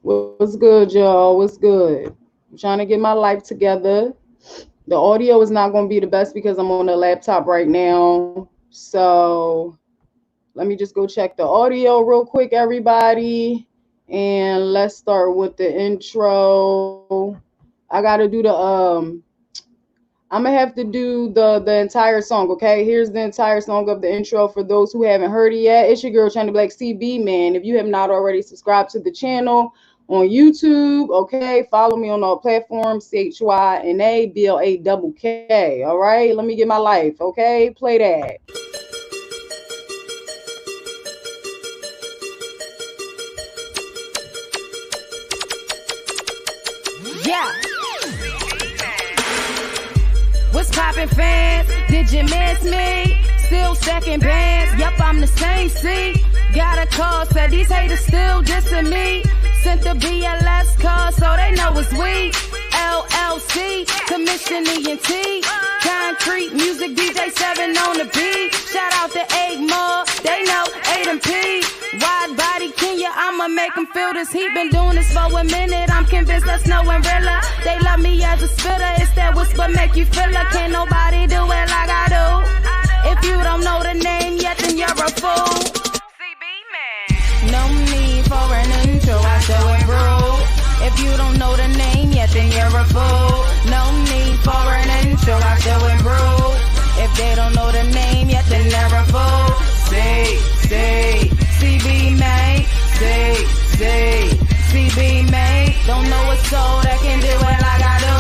What's good, y'all? What's good? I'm trying to get my life together. The audio is not going to be the best because I'm on the laptop right now. So let me just go check the audio real quick, everybody. And let's start with the intro. I got to do I'm gonna have to do the entire song, okay? Here's the entire song of the intro for those who haven't heard it yet. It's your girl China Black CB, man. If you have not already subscribed to the channel on YouTube, okay, follow me on all platforms, CHYNABLAKK. All right, let me get my life, okay? Play that. Yeah. What's poppin', fans? Did you miss me? Still second bands. Yup, I'm the same. See, got a call, said these haters still dissing me. Sent the BLS call, so they know it's we. LLC, Commission ENT, Concrete Music, DJ 7 on the beat. Shout out to 8 more, they know 8 and P. Wide body Kenya, I'ma make them feel this heat. Been doing this for a minute, I'm convinced that's no umbrella. They love me as a spitter, it's that whisper make you feel it. Can't nobody do it like I do. If you don't know the name yet, then you're a fool. CB man. No need for an intro, I show it bro. If you don't know the name yet, then you're a fool. No need for an intro, I show it bro. If they don't know the name yet, then they're a fool. Say, CB man. Say, CB man. Don't know a soul that can do it like I do.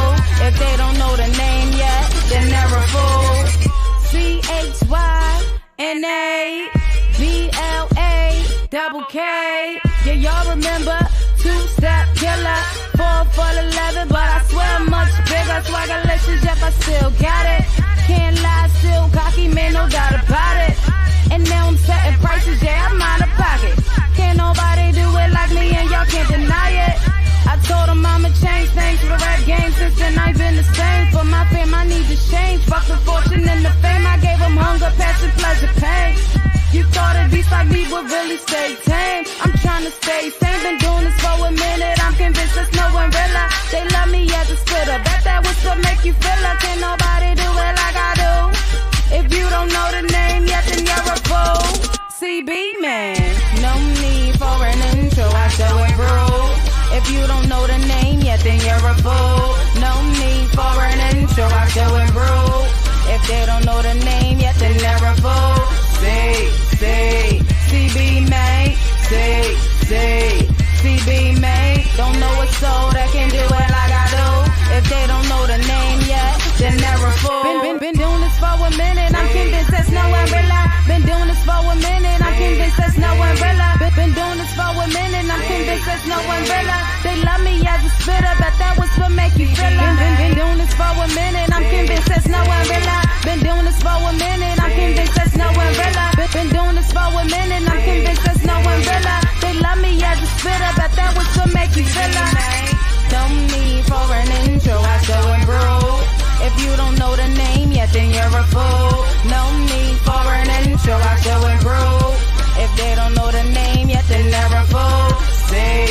If they don't know the name yet, then they're a fool. CHYNABLAKK. Yeah, y'all remember? Two-step killer, 4 for the 11, but I swear I'm much bigger. Swaggerlicious, yep, I still got it. Can't lie, still cocky, man, no doubt about it. And now I'm setting prices, yeah, I'm out of pocket. Can't nobody do it like me, and y'all can't deny it. I told them I'ma change things for the rap game. Since then I've been the same. For my fame, I need to change. Fuck the fortune and the fame. I gave them hunger, passion, pleasure, pain. You thought a beast like me would really stay tame. I'm trying to stay sane. Been doing this for a minute. I'm convinced there's no umbrella. They love me as a spitter. Bet that was to make you feel like can't nobody do it like I do. If you don't know the name yet, then you're a fool. CB man. No need for an intro. I show it bro. If you don't know the name yet, then you're a fool. No need for an intro. I show it bro. If they don't know the name yet, then they're a fool. Say, CB man. Say, CB man. Don't know a soul that can do it like I do. If they don't know the name yet, then they're a fool. Been doing this for a minute. I'm convinced there's no umbrella. Been doing this for a minute. I'm convinced there's no umbrella. Been doing this for a minute. I'm convinced there's no umbrella. They love me as a spitter, but that was what make you feel it. Been doing this for a minute. I'm convinced there's no umbrella. Been doing this for a minute. I'm convinced there's no umbrella. Been doing this for a minute. I'm convinced there's no umbrella. They love me as a spitter, but that was what make you feel it. Don't need for an intro. I show it bro. If you don't know the name yet, then you're a fool. No need for an intro. I show it bro. If they don't know the name yet, then they're a fool. Say,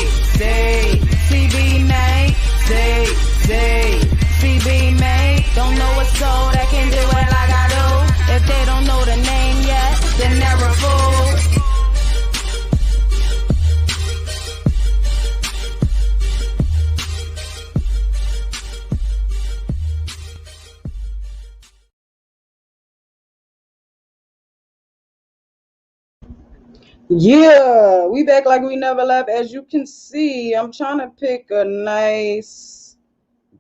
CB man. Say, CB man. Don't know a soul that can do it like I do. If they don't know the name yet, then they're a fool. Yeah, we back like we never left. As you can see, I'm trying to pick a nice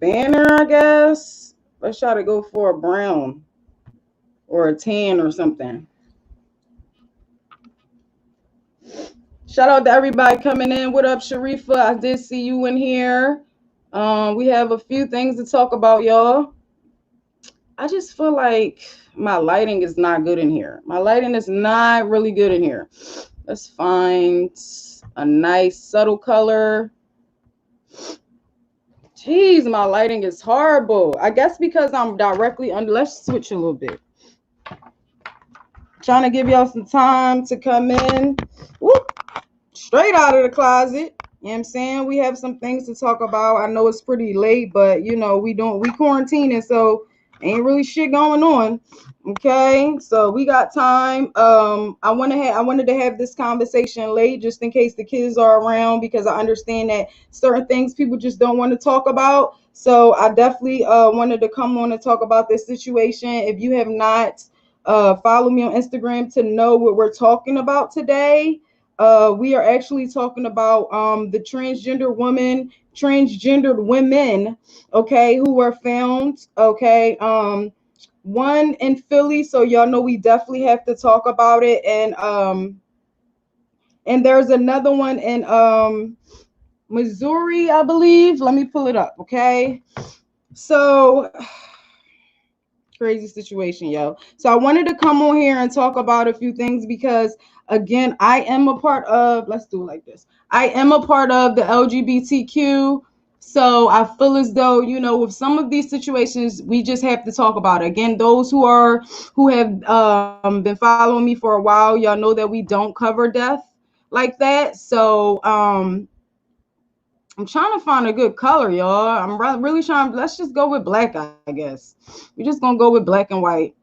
banner, I guess. Let's try to go for a brown or a tan or something. Shout out to everybody coming in. What up, Sharifa? I did see you in here. We have a few things to talk about, y'all. I just feel like my lighting is not good in here. My lighting is not really good in here. Let's find a nice subtle color. Jeez, my lighting is horrible. I guess because I'm directly under. Let's switch a little bit. Trying to give y'all some time to come in. Whoop. Straight out of the closet. know what I'm saying? We have some things to talk about. I know it's pretty late, but we quarantining, so ain't really shit going on. Okay, so we got time. I wanted to have this conversation late just in case the kids are around, because I understand that certain things people just don't want to talk about. So I definitely wanted to come on and talk about this situation. If you have not follow me on Instagram to know what we're talking about today. We are actually talking about the transgendered women, okay, who were found, okay, one in Philly, so y'all know we definitely have to talk about it, and there's another one in Missouri, I believe. Let me pull it up, okay? So crazy situation, yo. So I wanted to come on here and talk about a few things because, again, I am a part of, let's do it like this. I am a part of the LGBTQ. So I feel as though, with some of these situations, we just have to talk about it. Again, those who have been following me for a while, y'all know that we don't cover death like that. So I'm trying to find a good color, y'all. I'm really trying. Let's just go with black, I guess. We're just going to go with black and white.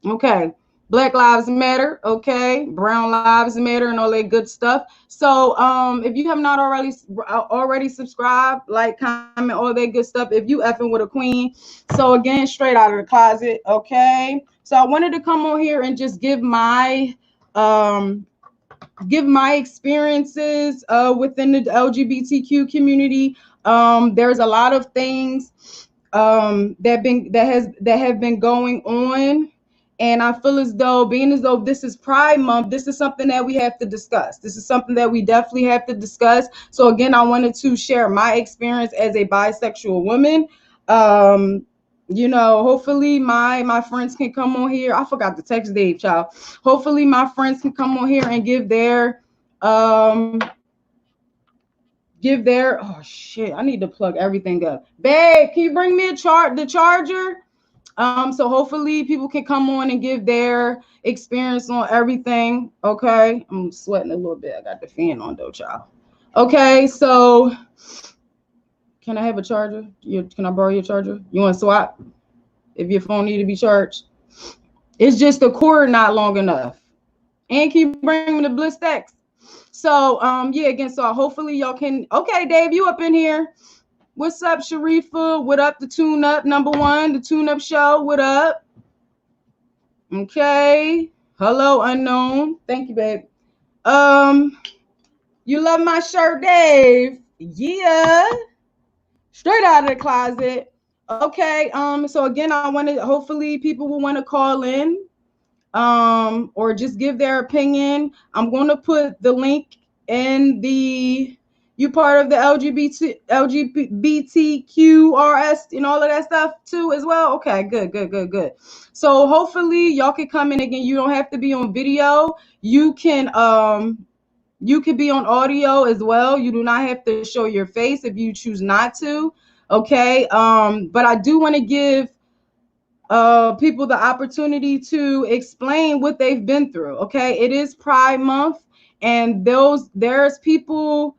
Okay. Black Lives Matter. Okay. Brown Lives Matter and all that good stuff. So if you have not already subscribed, like, comment, all that good stuff, if you effing with a queen. So again, straight out of the closet. Okay. So I wanted to come on here and just give my experiences within the LGBTQ community. There's a lot of things that have been going on, and I feel as though, this is Pride Month, this is something that we have to discuss. This is something that we definitely have to discuss. So again, I wanted to share my experience as a bisexual woman. Hopefully my friends can come on here. I forgot to text Dave, child. Hopefully my friends can come on here and give their oh shit, I need to plug everything up. Babe, can you bring me the charger? So hopefully people can come on and give their experience on everything. Okay. I'm sweating a little bit. I got the fan on though, child. Okay, so can I have a charger? Can I borrow your charger? You want to swap? If your phone need to be charged. It's just the cord not long enough. And can you bring me the BlissX? So yeah, again, so hopefully y'all can. Okay, Dave, you up in here? What's up, Sharifa? What up, the Tune Up #1, the Tune Up Show? What up? Okay. Hello, unknown. Thank you, babe. You love my shirt, Dave? Yeah. Straight out of the closet. Okay. So again, hopefully people will want to call in, or just give their opinion. I'm going to put the link in you part of the LGBTQRS and all of that stuff too as well. Okay, good. So hopefully y'all can come in again. You don't have to be on video. You can be on audio as well. You do not have to show your face if you choose not to. Okay. But I do want to give people the opportunity to explain what they've been through. Okay. It is Pride Month, and there's people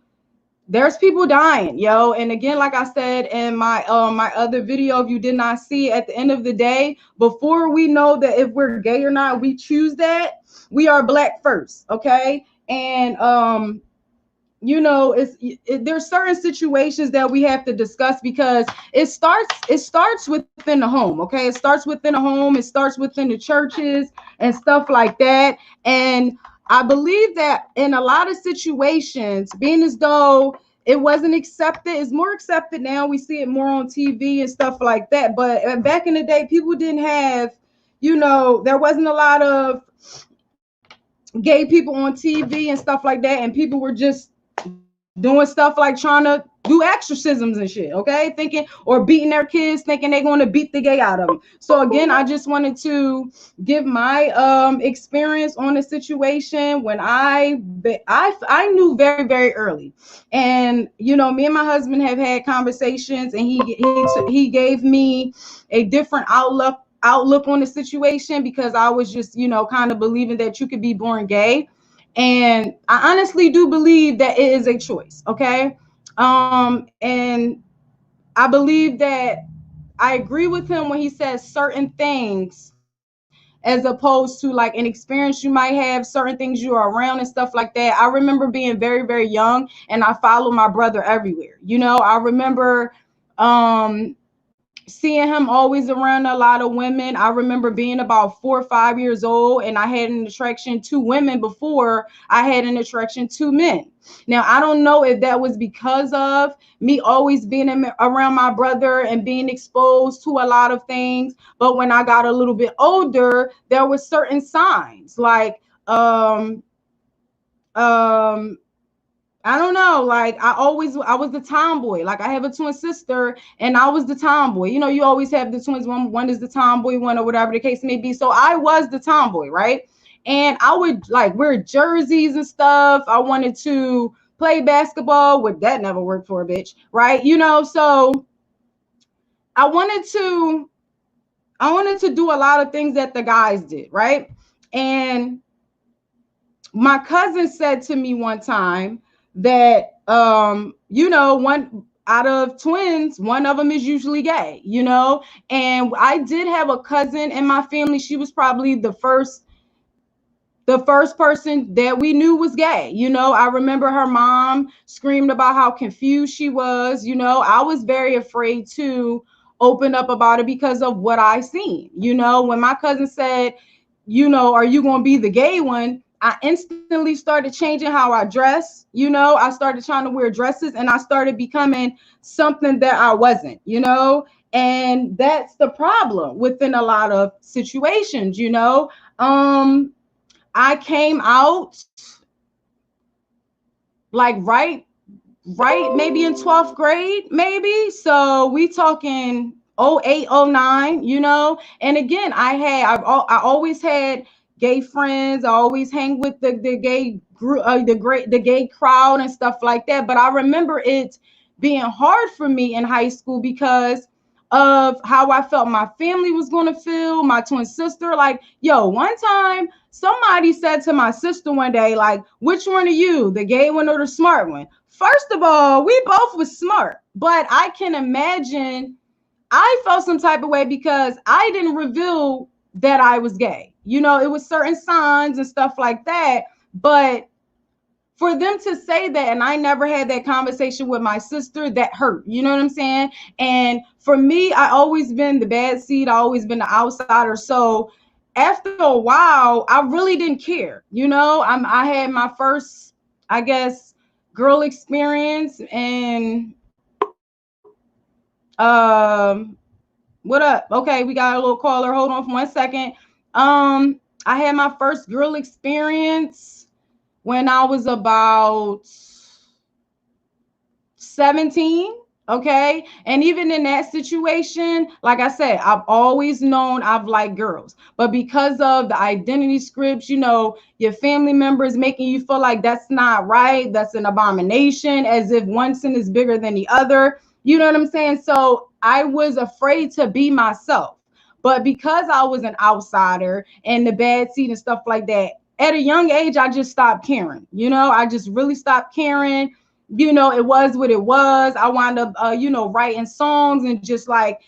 dying, yo. And again, like I said in my other video, if you did not see, at the end of the day, before we know that if we're gay or not, we choose that, we are Black first. Okay. And there's certain situations that we have to discuss, because it starts within the home. Okay. It starts within the home. It starts within the churches and stuff like that. And I believe that in a lot of situations, being as though it wasn't accepted, it's more accepted now. We see it more on TV and stuff like that. But back in the day, people didn't have, there wasn't a lot of gay people on TV and stuff like that. And people were just doing stuff like trying to do exorcisms and shit, okay? Or beating their kids, thinking they're going to beat the gay out of them. So again, I just wanted to give my experience on the situation when I knew very, very early. And, me and my husband have had conversations, and he gave me a different outlook on the situation, because I was just, kind of believing that you could be born gay. And I honestly do believe that it is a choice. Okay. And I believe that I agree with him when he says certain things, as opposed to like an experience you might have, certain things you are around and stuff like that. I remember being very, very young and I followed my brother everywhere. I remember um seeing him always around a lot of women. I remember being about 4 or 5 years old and I had an attraction to women before I had an attraction to men. Now, I don't know if that was because of me always being around my brother and being exposed to a lot of things. But when I got a little bit older, there were certain signs like, um, I don't know. Like I was the tomboy. Like I have a twin sister, and I was the tomboy. You always have the twins. One is the tomboy one, or whatever the case may be. So I was the tomboy, right? And I would like wear jerseys and stuff. I wanted to play basketball, but that never worked for a bitch, right? So I wanted to I wanted to do a lot of things that the guys did, right? And my cousin said to me one time that one out of twins, one of them is usually gay, and I did have a cousin in my family. She was probably the first person that we knew was gay. I remember her mom screamed about how confused she was. I was very afraid to open up about it because of what I seen. When my cousin said, are you going to be the gay one? I instantly started changing how I dress. I started trying to wear dresses and I started becoming something that I wasn't, and that's the problem within a lot of situations. I came out like right maybe in 12th grade, maybe. So we talking 08, 09, and again, I always had gay friends. I always hang with the gay group, the gay crowd and stuff like that. But I remember it being hard for me in high school because of how I felt my family was going to feel, my twin sister. Like, one time somebody said to my sister one day, like, which one are you, the gay one or the smart one? First of all, we both was smart, but I can imagine I felt some type of way because I didn't reveal that I was gay. It was certain signs and stuff like that. But for them to say that, and I never had that conversation with my sister, that hurt. You know what I'm saying? And for me, I always been the bad seed. I always been the outsider. So after a while, I really didn't care. I had my first, I guess, girl experience. And what up? Okay, we got a little caller. Hold on for 1 second. I had my first girl experience when I was about 17. Okay. And even in that situation, like I said, I've always known I've liked girls, but because of the identity scripts, your family members making you feel like that's not right, that's an abomination, as if one sin is bigger than the other. You know what I'm saying? So I was afraid to be myself. But because I was an outsider and the bad seed and stuff like that, at a young age, I just stopped caring. I just really stopped caring. It was what it was. I wound up, writing songs and just like,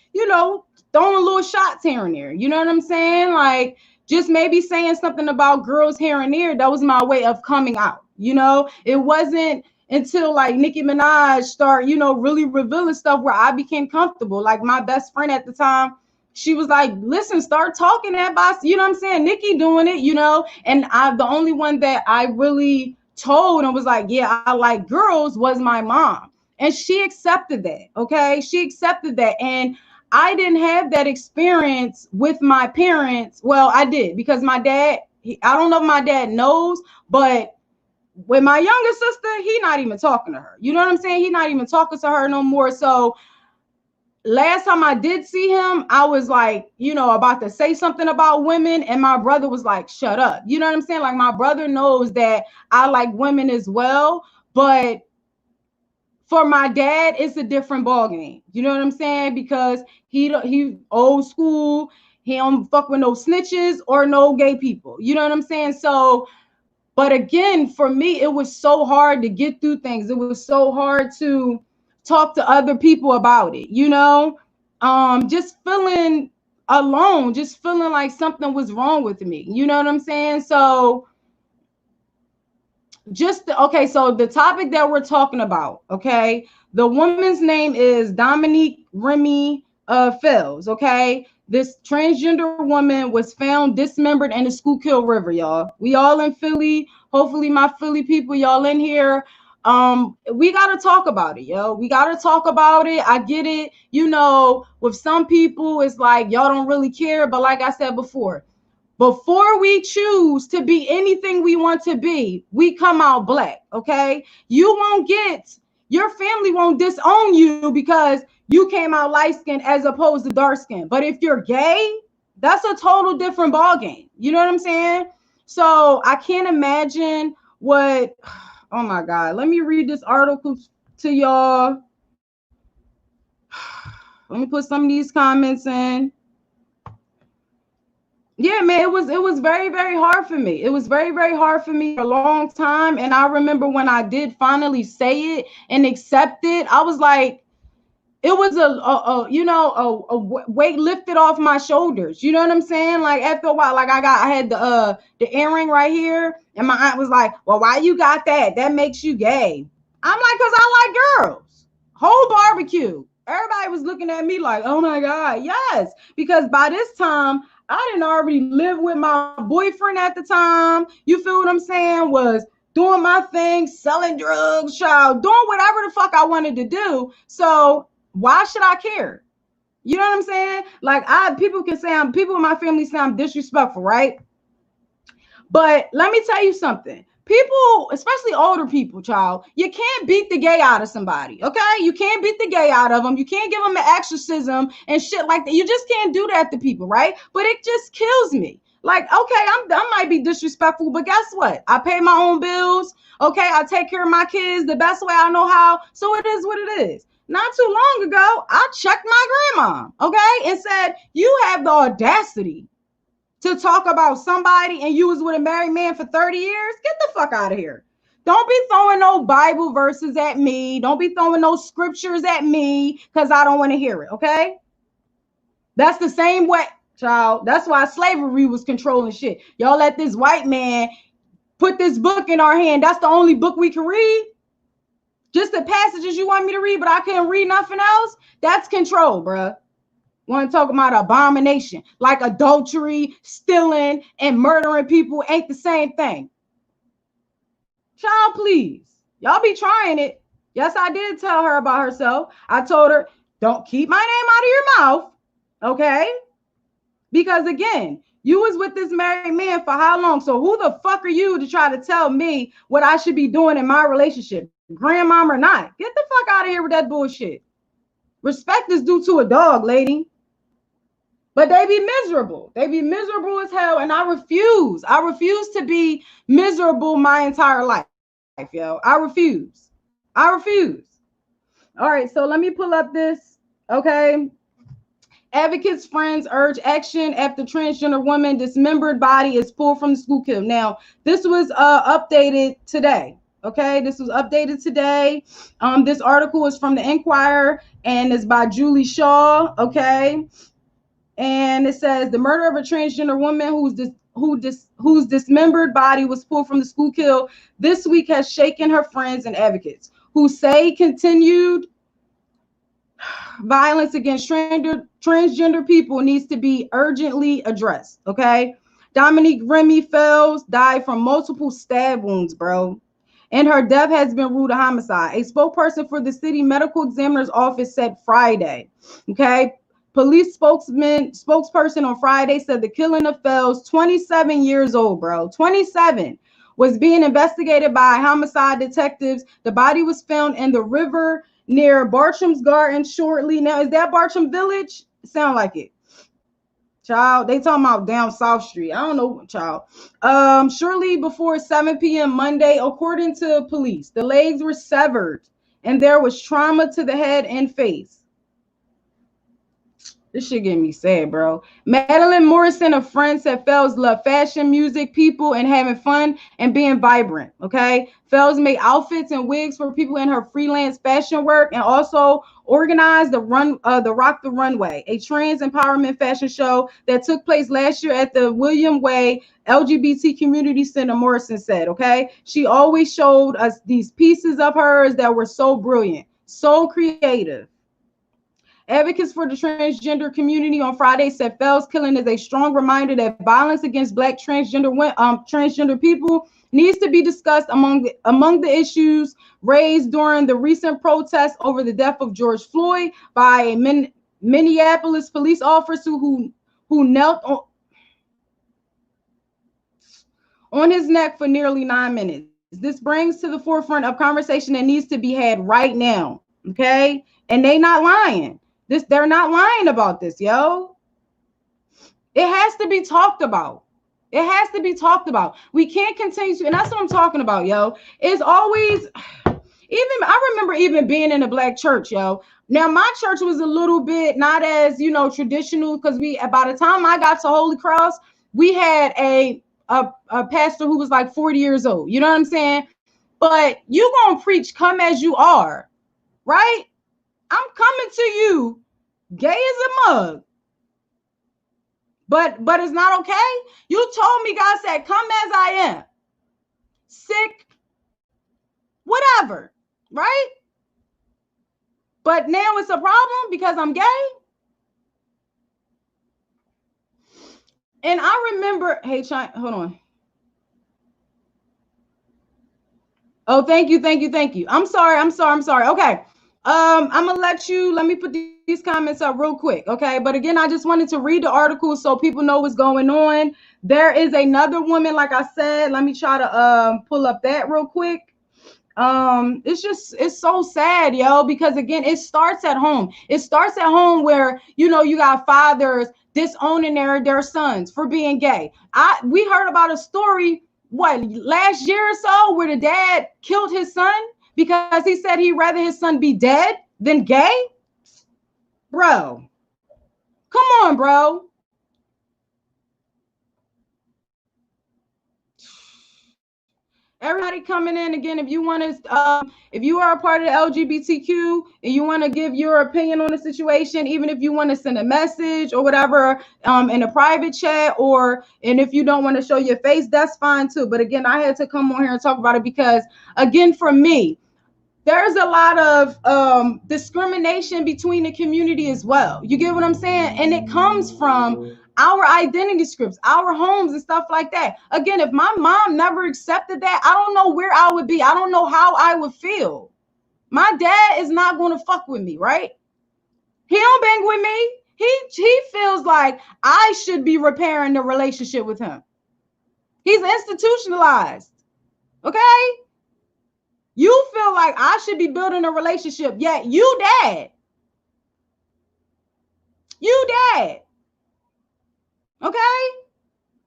throwing little shots here and there. You know what I'm saying? Like, just maybe saying something about girls here and there. That was my way of coming out. It wasn't until like Nicki Minaj start, really revealing stuff where I became comfortable. Like my best friend at the time, she was like, listen, start talking that boss. You know what I'm saying? Nicki doing it, and the only one that I really told and was like, yeah, I like girls was my mom. And she accepted that. Okay. She accepted that. And I didn't have that experience with my parents. Well, I did because my dad, I don't know if my dad knows, but with my younger sister, he not even talking to her. You know what I'm saying? He not even talking to her no more. So last time I did see him, I was like, about to say something about women, and my brother was like, shut up. You know what I'm saying? Like my brother knows that I like women as well, but for my dad, it's a different ballgame. You know what I'm saying? Because he old school. He don't fuck with no snitches or no gay people. You know what I'm saying? So But again, for me, it was so hard to get through things. It was so hard to talk to other people about it, you know? Just feeling alone, just feeling like something was wrong with me. You know what I'm saying? So okay, so the topic that we're talking about, okay, the woman's name is Dominique Remy Fells, okay. This transgender woman was found dismembered in the Schuylkill River, y'all. We all in Philly. Hopefully my Philly people, y'all in here. We got to talk about it, yo. We got to talk about it. I get it. You know, with some people it's like y'all don't really care, but like I said before we choose to be anything we want to be, we come out black, okay? Your family won't disown you because you came out light-skinned as opposed to dark-skinned. But if you're gay, that's a total different ballgame. You know what I'm saying? So I can't imagine what, oh my God. Let me read this article to y'all. Let me put some of these comments in. Yeah, man, it was very, very hard for me. It was very, very hard for me for a long time. And I remember when I did finally say it and accept it, I was like, it was a weight lifted off my shoulders. You know what I'm saying? Like after a while, like I had the earring right here, and my aunt was like, "Well, why you got that? That makes you gay." I'm like, "Cause I like girls." Whole barbecue. Everybody was looking at me like, "Oh my God, yes!" Because by this time, I didn't already live with my boyfriend at the time. You feel what I'm saying? Was doing my thing, selling drugs, child, doing whatever the fuck I wanted to do. So why should I care? You know what I'm saying? Like people can say people in my family say I'm disrespectful, right? But let me tell you something. People, especially older people, child, you can't beat the gay out of somebody, okay? You can't beat the gay out of them. You can't give them an exorcism and shit like that. You just can't do that to people, right? But it just kills me. Like, okay, I might be disrespectful, but guess what? I pay my own bills. Okay, I take care of my kids the best way I know how. So it is what it is. Not too long ago, I checked my grandma, okay, and said, "You have the audacity to talk about somebody and you was with a married man for 30 years, get the fuck out of here. Don't be throwing no Bible verses at me. Don't be throwing no scriptures at me because I don't want to hear it, okay? That's the same way, child. That's why slavery was controlling shit. Y'all let this white man put this book in our hand. That's the only book we can read. Just the passages you want me to read, but I can't read nothing else. That's control, bruh. Want to talk about abomination, like adultery, stealing, and murdering people ain't the same thing. Child, please. Y'all be trying it. Yes, I did tell her about herself. I told her, don't keep my name out of your mouth, okay? Because again, you was with this married man for how long? So who the fuck are you to try to tell me what I should be doing in my relationship, grandmom or not? Get the fuck out of here with that bullshit. Respect is due to a dog, lady. But they be miserable. They be miserable as hell. And I refuse. I refuse to be miserable my entire life, yo. I refuse. I refuse. All right, so let me pull up this. Okay. Advocates' friends urge action after transgender woman dismembered body is pulled from the Schuylkill. Now, this was updated today. Okay, this was updated today. This article is from the Enquirer and is by Julie Shaw. Okay. And it says the murder of a transgender woman whose dismembered body was pulled from the Schuylkill this week has shaken her friends and advocates who say continued violence against transgender people needs to be urgently addressed. Okay, Dominique Remy Fells died from multiple stab wounds, bro, and her death has been ruled a homicide. A spokesperson for the city medical examiner's office said Friday. Okay. Police spokesperson on Friday said the killing of Fells, 27 years old, bro, 27, was being investigated by homicide detectives. The body was found in the river near Bartram's Garden shortly. Now, is that Bartram Village? Sound like it. Child, they talking about down South Street. I don't know, child. Shortly before 7 p.m. Monday, according to police, the legs were severed and there was trauma to the head and face. This shit getting me sad, bro. Madeline Morrison, a friend, said Fells love fashion, music, people, and having fun and being vibrant. Okay. Fells made outfits and wigs for people in her freelance fashion work and also organized the Rock the Runway, a trans empowerment fashion show that took place last year at the William Way LGBT Community Center, Morrison said. Okay. She always showed us these pieces of hers that were so brilliant, so creative. Advocates for the transgender community on Friday said Fells' killing is a strong reminder that violence against Black transgender people needs to be discussed among the issues raised during the recent protests over the death of George Floyd by a Minneapolis police officer who knelt on his neck for nearly 9 minutes. This brings to the forefront of conversation that needs to be had right now. Okay, and they not lying. They're not lying about this, yo. It has to be talked about. It has to be talked about. We can't continue to, and that's what I'm talking about, yo. It's always, I remember even being in a Black church, yo. Now my church was a little bit not as, traditional, because by the time I got to Holy Cross, we had a pastor who was like 40 years old. You know what I'm saying? But you gonna preach, come as you are, right? I'm coming to you gay as a mug. But it's not okay. You told me, God said, come as I am. Sick, whatever, right? But now it's a problem because I'm gay. And I remember, hey, hold on. Oh, thank you. I'm sorry. Okay. I'm gonna let me put these comments up real quick, okay? But again, I just wanted to read the article so people know what's going on. There is another woman, like I said. Let me try to pull up that real quick. It's so sad, yo, because again, it starts at home. It starts at home where you got fathers disowning their sons for being gay. We heard about a story last year or so where the dad killed his son because he said he'd rather his son be dead than gay. Bro, come on, bro. Everybody coming in again, if you want to, if you are a part of the LGBTQ and you want to give your opinion on the situation, even if you want to send a message or whatever in a private chat, and if you don't want to show your face, that's fine too. But again, I had to come on here and talk about it because, again, for me, there's a lot of discrimination between the community as well. You get what I'm saying? And it comes from our identity scripts, our homes and stuff like that. Again, if my mom never accepted that, I don't know where I would be. I don't know how I would feel. My dad is not going to fuck with me, right? He don't bang with me. He feels like I should be repairing the relationship with him. He's institutionalized. Okay? You feel like I should be building a relationship, yet you dad. Okay?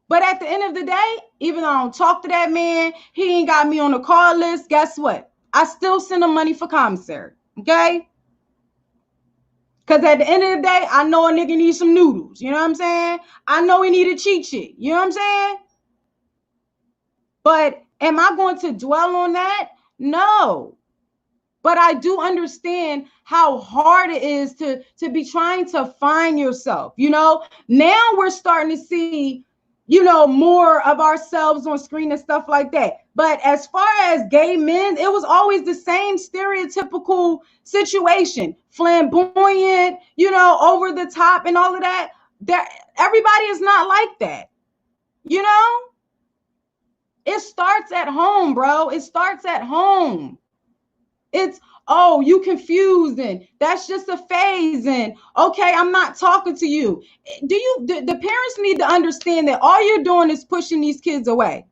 But at the end of the day, even though I don't talk to that man, he ain't got me on the call list, guess what? I still send him money for commissary, okay? Because at the end of the day, I know a nigga needs some noodles, you know what I'm saying? I know he need a cheat sheet, you know what I'm saying? But am I going to dwell on that? No. But I do understand how hard it is to be trying to find yourself. Now we're starting to see, more of ourselves on screen and stuff like that. But as far as gay men, it was always the same stereotypical situation. Flamboyant, over the top and all of that. Everybody is not like that. It starts at home, bro. It starts at home. It's, oh, you confused and that's just a phase and okay, I'm not talking to you. The parents need to understand that all you're doing is pushing these kids away.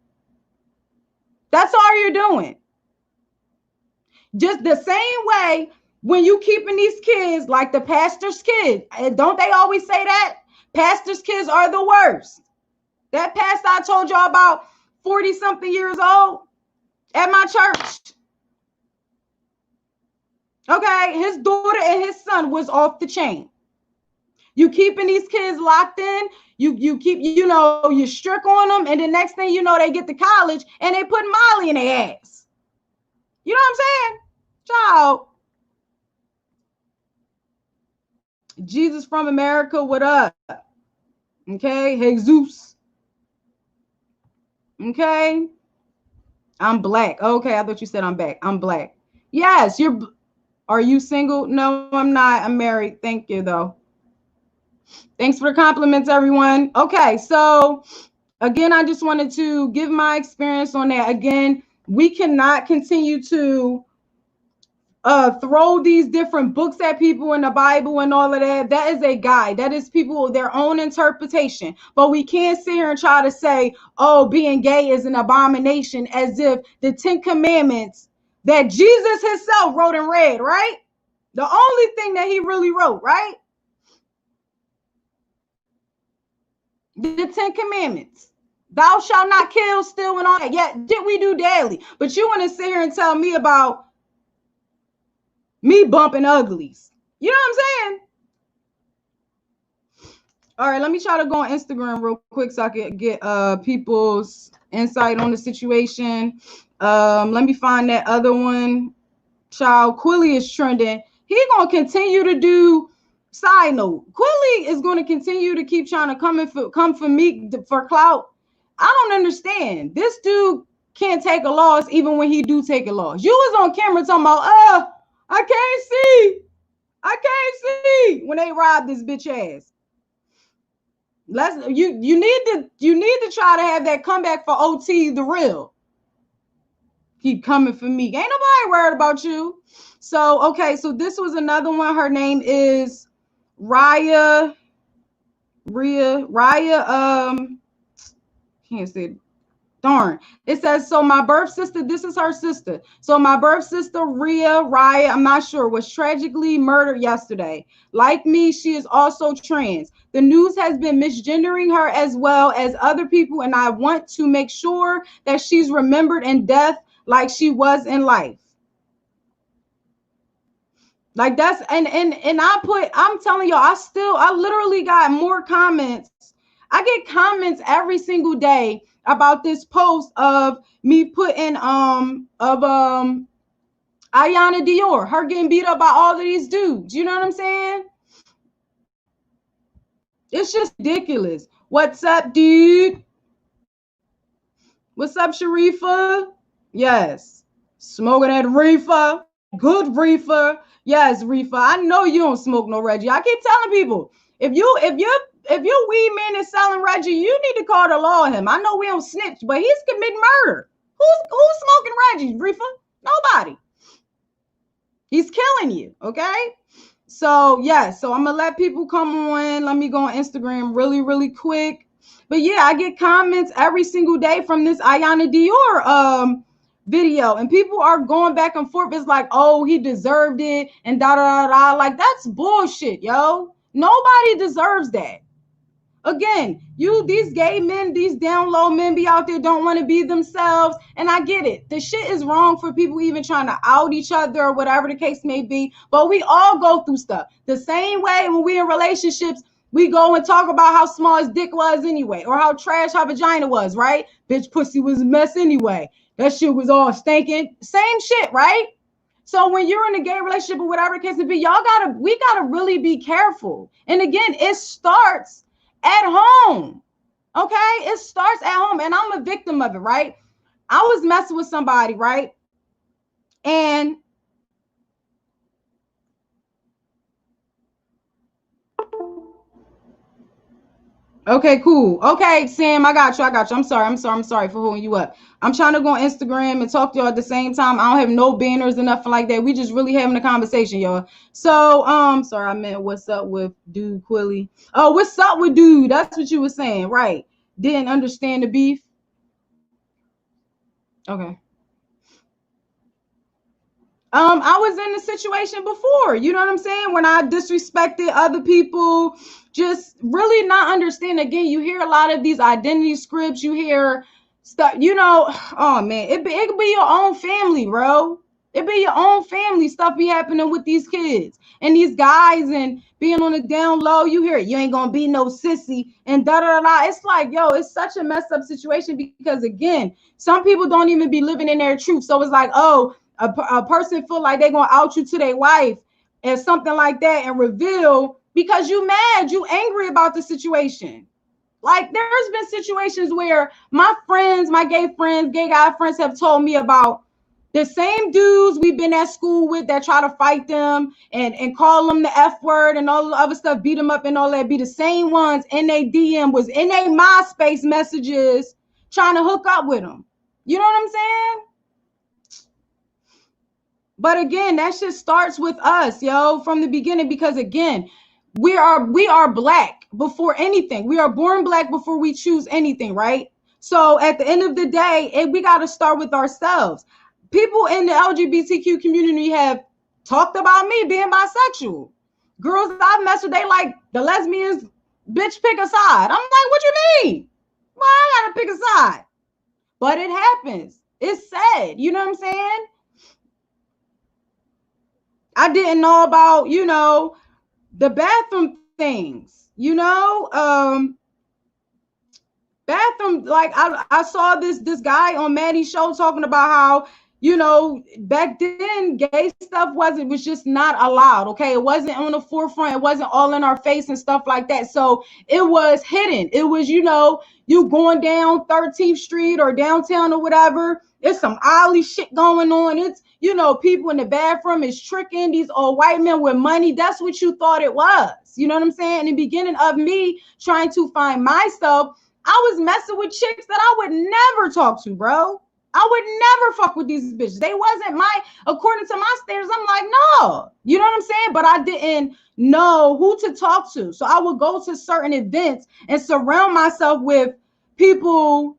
That's all you're doing. Just the same way when you keeping these kids like the pastor's kid. Don't they always say that? Pastor's kids are the worst. That pastor I told y'all about, 40-something years old at my church. Okay, his daughter and his son was off the chain. You keeping these kids locked in. You keep, you strict on them, and the next thing you know, they get to college and they put Molly in their ass. You know what I'm saying? Child. Jesus from America, what up? Okay, Jesus. Okay. I'm black. Okay, I thought you said I'm back. I'm black. Yes, are you single? No, I'm not. I'm married. Thank you, though. Thanks for the compliments, everyone. Okay, so again, I just wanted to give my experience on that. Again, we cannot continue to throw these different books at people in the Bible and all of that. That is a guide. That is people, their own interpretation. But we can't sit here and try to say, oh, being gay is an abomination, as if the 10 Commandments that Jesus himself wrote and read, right? The only thing that he really wrote, right? The 10 Commandments. Thou shalt not kill, steal, and all that. Yeah, did we do daily? But you want to sit here and tell me about me bumping uglies. You know what I'm saying? All right, let me try to go on Instagram real quick so I can get people's insight on the situation. Let me find that other one. Child, Quilly is trending. He's going to continue to do, side note, Quilly is going to continue to keep trying to come for me for clout. I don't understand. This dude can't take a loss even when he do take a loss. You was on camera talking about, I can't see when they rob this bitch ass. You need to try to have that comeback for OT the real. Keep coming for me. Ain't nobody worried about you. So okay, so this was another one. Her name is Raya. Can't say it. Darn. It says, so my birth sister, this is her sister. So my birth sister, Raya, I'm not sure, was tragically murdered yesterday. Like me, she is also trans. The news has been misgendering her as well as other people, and I want to make sure that she's remembered in death like she was in life. Like that's, and I'm telling y'all, I literally got more comments. I get comments every single day about this post of me putting Ayana Dior, her getting beat up by all of these dudes. You know what I'm saying? It's just ridiculous. What's up, dude? What's up, Sharifa? Yes. Smoking that reefer. Good reefer. Yes, reefer. I know you don't smoke no Reggie. I keep telling people, if your weed man is selling Reggie, you need to call the law on him. I know we don't snitch, but he's committing murder. Who's smoking Reggie, reefer? Nobody. He's killing you, okay? So, yeah, so I'm going to let people come on. Let me go on Instagram really, really quick. But, yeah, I get comments every single day from this Ayana Dior video. And people are going back and forth. It's like, oh, he deserved it and da-da-da-da. Like, that's bullshit, yo. Nobody deserves that. Again, these gay men, these down low men be out there, don't want to be themselves. And I get it. The shit is wrong for people even trying to out each other or whatever the case may be. But we all go through stuff. The same way when we in relationships, we go and talk about how small his dick was anyway, or how trash her vagina was, right? Bitch pussy was a mess anyway. That shit was all stinking. Same shit, right? So when you're in a gay relationship or whatever the case may be, we gotta really be careful. And again, it starts at home. Okay, it starts at home, and I'm a victim of it, right? I was messing with somebody, right? And okay, cool. Okay, Sam, I got you. I'm sorry for holding you up. I'm trying to go on Instagram and talk to y'all at the same time. I don't have no banners or nothing like that. We just really having a conversation, y'all. So, sorry, I meant what's up with dude Quilly. Oh, what's up with dude? That's what you were saying, right? Didn't understand the beef. Okay. I was in the situation before, you know what I'm saying? When I disrespected other people, just really not understand. Again, you hear a lot of these identity scripts, you hear stuff, you know, oh man, it could be your own family, bro. It be your own family stuff be happening with these kids and these guys and being on the down low. You hear it, you ain't gonna be no sissy and da da da. It's like, yo, it's such a messed up situation because again, some people don't even be living in their truth. So it's like, oh, a person feel like they gonna out you to their wife and something like that and reveal because you mad, you angry about the situation. Like there's been situations where my friends, my gay friends, gay guy friends have told me about the same dudes we've been at school with that try to fight them and call them the F word and all the other stuff, beat them up and all that, be the same ones in their DM was in their MySpace messages trying to hook up with them. You know what I'm saying? But again, that shit starts with us, yo, from the beginning, because again, we are black before anything. We are born black before we choose anything, right? So at the end of the day, we got to start with ourselves. People in the LGBTQ community have talked about me being bisexual. Girls I've messed with, they like the lesbians, bitch, pick a side. I'm like, what you mean? Well, I gotta pick a side. But it happens. It's sad. You know what I'm saying? I didn't know about, the bathroom things, bathroom, like I saw this guy on Maddie's show talking about how, back then gay stuff was just not allowed. Okay. It wasn't on the forefront. It wasn't all in our face and stuff like that. So it was hidden. It was, you going down 13th Street or downtown or whatever. It's some oily shit going on. It's, people in the bathroom is tricking these old white men with money. That's what you thought it was. You know what I'm saying? In the beginning of me trying to find myself, I was messing with chicks that I would never talk to, bro. I would never fuck with these bitches. They wasn't according to my standards, I'm like, no. You know what I'm saying? But I didn't know who to talk to. So I would go to certain events and surround myself with people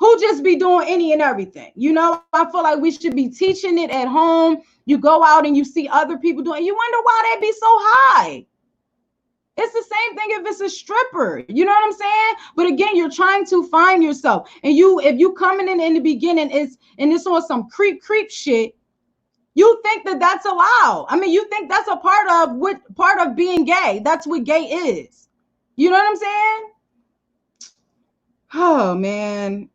who just be doing any and everything. I feel like we should be teaching it at home. You go out and you see other people doing it. You wonder why they be so high. It's the same thing if it's a stripper. You know what I'm saying? But again, you're trying to find yourself. And if you coming in the beginning it's on some creep shit, you think that that's allowed. I mean, you think that's a part of being gay. That's what gay is. You know what I'm saying? Oh, man.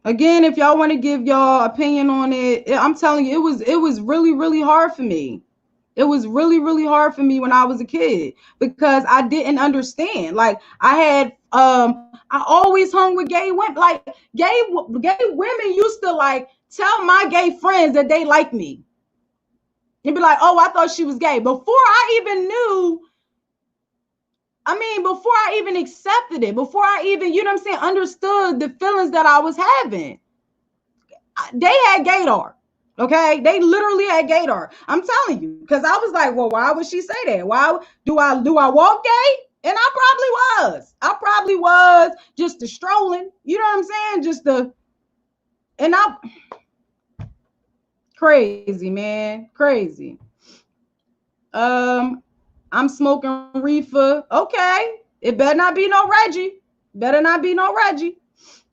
Again, if y'all want to give y'all opinion on it, I'm telling you, it was really, really hard for me. It was really, really hard for me when I was a kid because I didn't understand. Like I always hung with gay women. Like gay women used to like tell my gay friends that they like me. They'd be like, oh, I thought she was gay. Before I even accepted it, before I even, understood the feelings that I was having, they had gaydar. Okay, they literally had gaydar. I'm telling you, because I was like, well, why would she say that? Why do I walk gay? And I probably was just the strolling. You know what I'm saying? Crazy, man, crazy. I'm smoking reefer. Okay, it better not be no Reggie.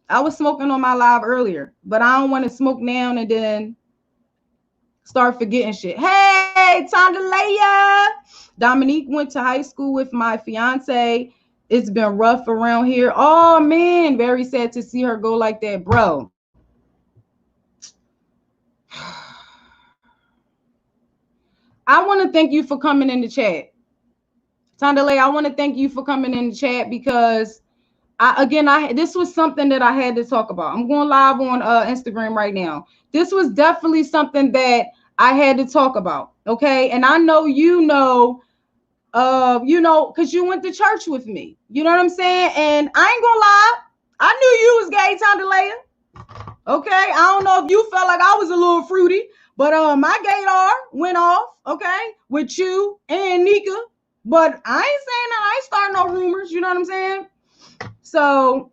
I was smoking on my live earlier, but I don't want to smoke now and then start forgetting shit. Hey, Tondalea. Dominique went to high school with my fiance. It's been rough around here. Oh, man. Very sad to see her go like that, bro. I want to thank you for coming in the chat. Tondalea, I want to thank you for coming in the chat because this was something that I had to talk about. I'm going live on Instagram right now. This was definitely something that I had to talk about. Okay. And I know, because you went to church with me. You know what I'm saying? And I ain't gonna lie. I knew you was gay, Tondalea. Okay. I don't know if you felt like I was a little fruity, but my gaydar went off, okay, with you and Nika. But I ain't saying that. I ain't starting no rumors. You know what I'm saying? So,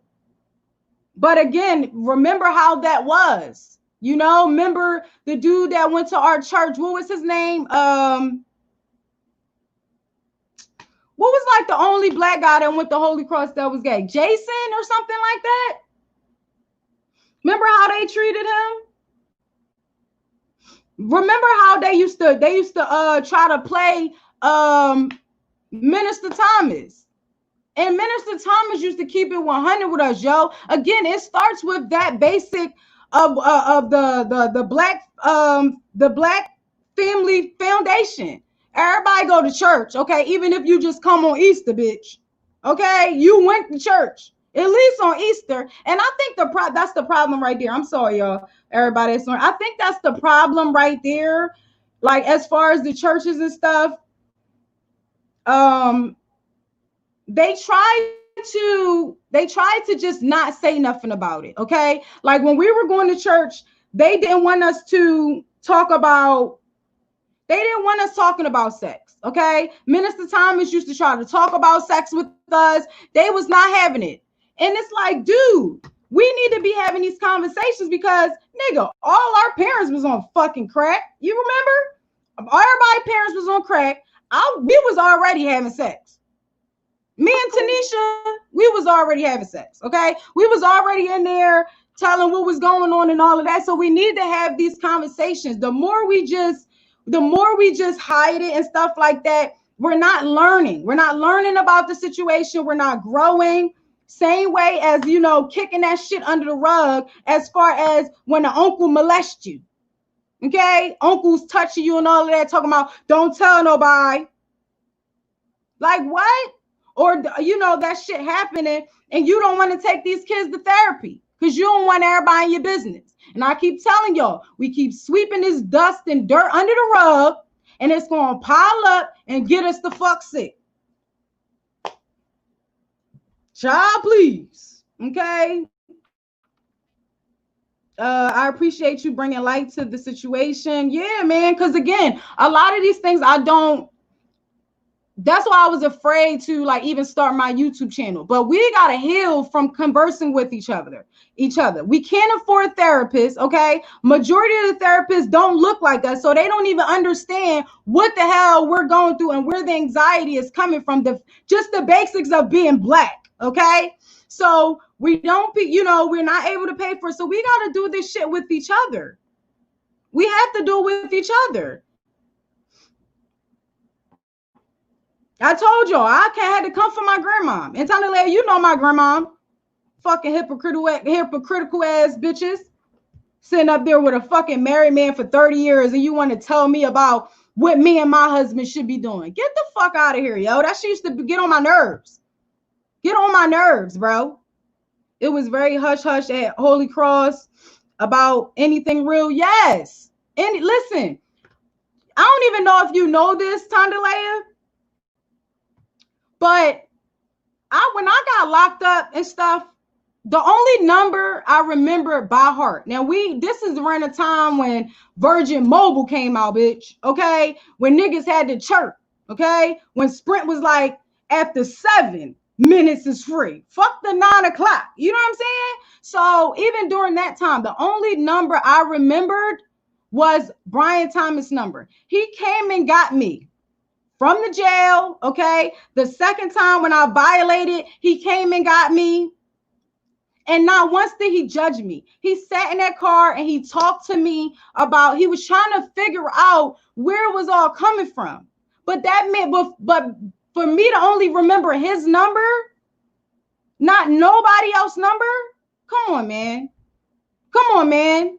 but again, remember how that was. Remember the dude that went to our church. What was his name? What was like the only black guy that went to Holy Cross that was gay? Jason or something like that? Remember how they treated him? Remember how they used to try to play Minister Thomas. And Minister Thomas used to keep it 100 with us, yo. Again, it starts with that basic of the black family foundation. Everybody go to church, okay? Even if you just come on Easter, bitch. Okay? You went to church. At least on Easter. And I think that's the problem right there. I'm sorry, y'all. Everybody. I think that's the problem right there. Like, as far as the churches and stuff, they tried to just not say nothing about it. Okay. Like, when we were going to church, they didn't want us talking about sex. Okay. Minister Thomas used to try to talk about sex with us. They was not having it. And it's like, dude, we need to be having these conversations because, nigga, all our parents was on fucking crack. You remember? Everybody's parents was on crack. We was already having sex. Me and Tanisha, we was already having sex, okay? We was already in there telling what was going on and all of that. So we need to have these conversations. The more we just hide it and stuff like that, we're not learning. We're not learning about the situation. We're not growing. Same way as, kicking that shit under the rug as far as when an uncle molests you. Okay? Uncles touching you and all of that, talking about, don't tell nobody. Like, what? Or, that shit happening and you don't want to take these kids to therapy because you don't want everybody in your business. And I keep telling y'all, we keep sweeping this dust and dirt under the rug and it's going to pile up and get us the fuck sick. Child, please. Okay. I appreciate you bringing light to the situation. Yeah, man. Because again, a lot of these things that's why I was afraid to even start my YouTube channel. But we got to heal from conversing with each other. We can't afford therapists, okay? Majority of the therapists don't look like us, so they don't even understand what the hell we're going through and where the anxiety is coming from. Just the basics of being Black, okay? So we don't be, we're not able to pay for it. So we got to do this shit with each other. We have to do it with each other. I told y'all I had to come for my grandma. And Tony Leah, my grandma. Fucking hypocritical ass bitches. Sitting up there with a fucking married man for 30 years and you want to tell me about what me and my husband should be doing. Get the fuck out of here, yo. That shit used to get on my nerves. Get on my nerves, bro. It was very hush-hush at Holy Cross about anything real. Yes. And listen, I don't even know if you know this, Tondalea, but when I got locked up and stuff, the only number I remember by heart. Now this is around the time when Virgin Mobile came out, bitch. Okay. When niggas had to chirp. Okay. When Sprint was like, after 7 minutes is free. Fuck the 9 o'clock. You know what I'm saying? So even during that time, the only number I remembered was Brian Thomas' number. He came and got me from the jail, okay? The second time when I violated, he came and got me. And not once did he judge me. He sat in that car and he talked to me about, he was trying to figure out where it was all coming from. But that meant, but for me to only remember his number, not nobody else's number, come on, man. Come on, man.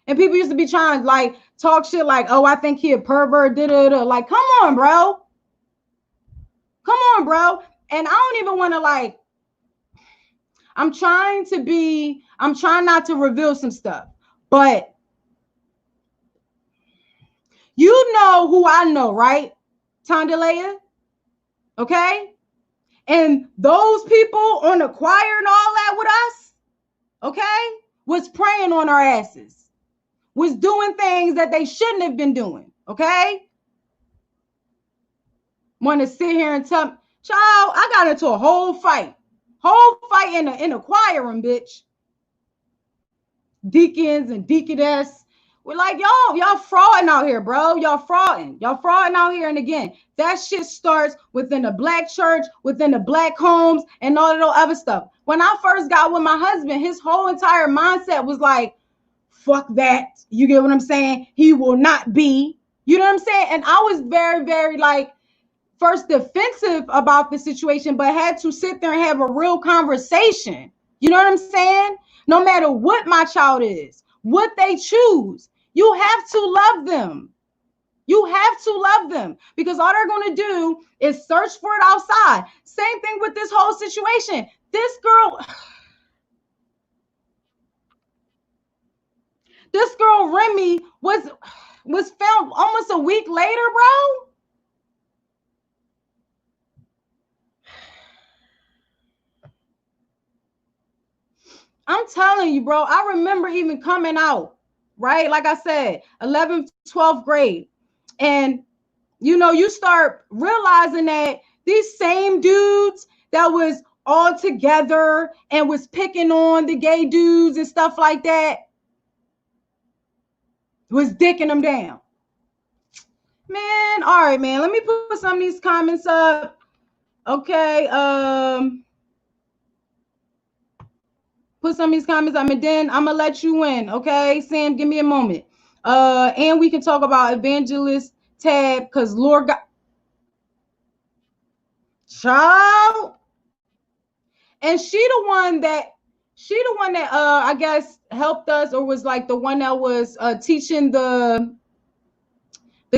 And people used to be trying to talk shit like, oh, I think he a pervert, da-da-da. Like, come on, bro. Come on, bro. And I don't even want to I'm trying not to reveal some stuff, but you know who I know, right? Tondalea. Okay. And those people on the choir and all that with us, okay, was praying on our asses, was doing things that they shouldn't have been doing. Okay. Want to sit here and tell, child, I got into a whole fight in a choir room, bitch. Deacons and deaconess. We're like, y'all frauding out here, bro. Y'all frauding out here. And again, that shit starts within the Black church, within the Black homes, and all of that other stuff. When I first got with my husband, his whole entire mindset was like, fuck that. You get what I'm saying? He will not be. You know what I'm saying? And I was very, very like first defensive about the situation, but had to sit there and have a real conversation. You know what I'm saying? No matter what my child is, what they choose, you have to love them. You have to love them because all they're going to do is search for it outside. Same thing with this whole situation. This girl Remy was found almost a week later, bro. I'm telling you, bro, I remember even coming out, right? Like I said, 11th, 12th grade. And, you know, you start realizing that these same dudes that was all together and was picking on the gay dudes and stuff like that was dicking them down. Man, all right, man. Let me put some of these comments up. Okay, put some of these comments up, and then I'm gonna let you in. Okay, Sam, give me a moment. And we can talk about Evangelist Tab because Lord God, child, and she the one that I guess helped us or was like the one that was teaching the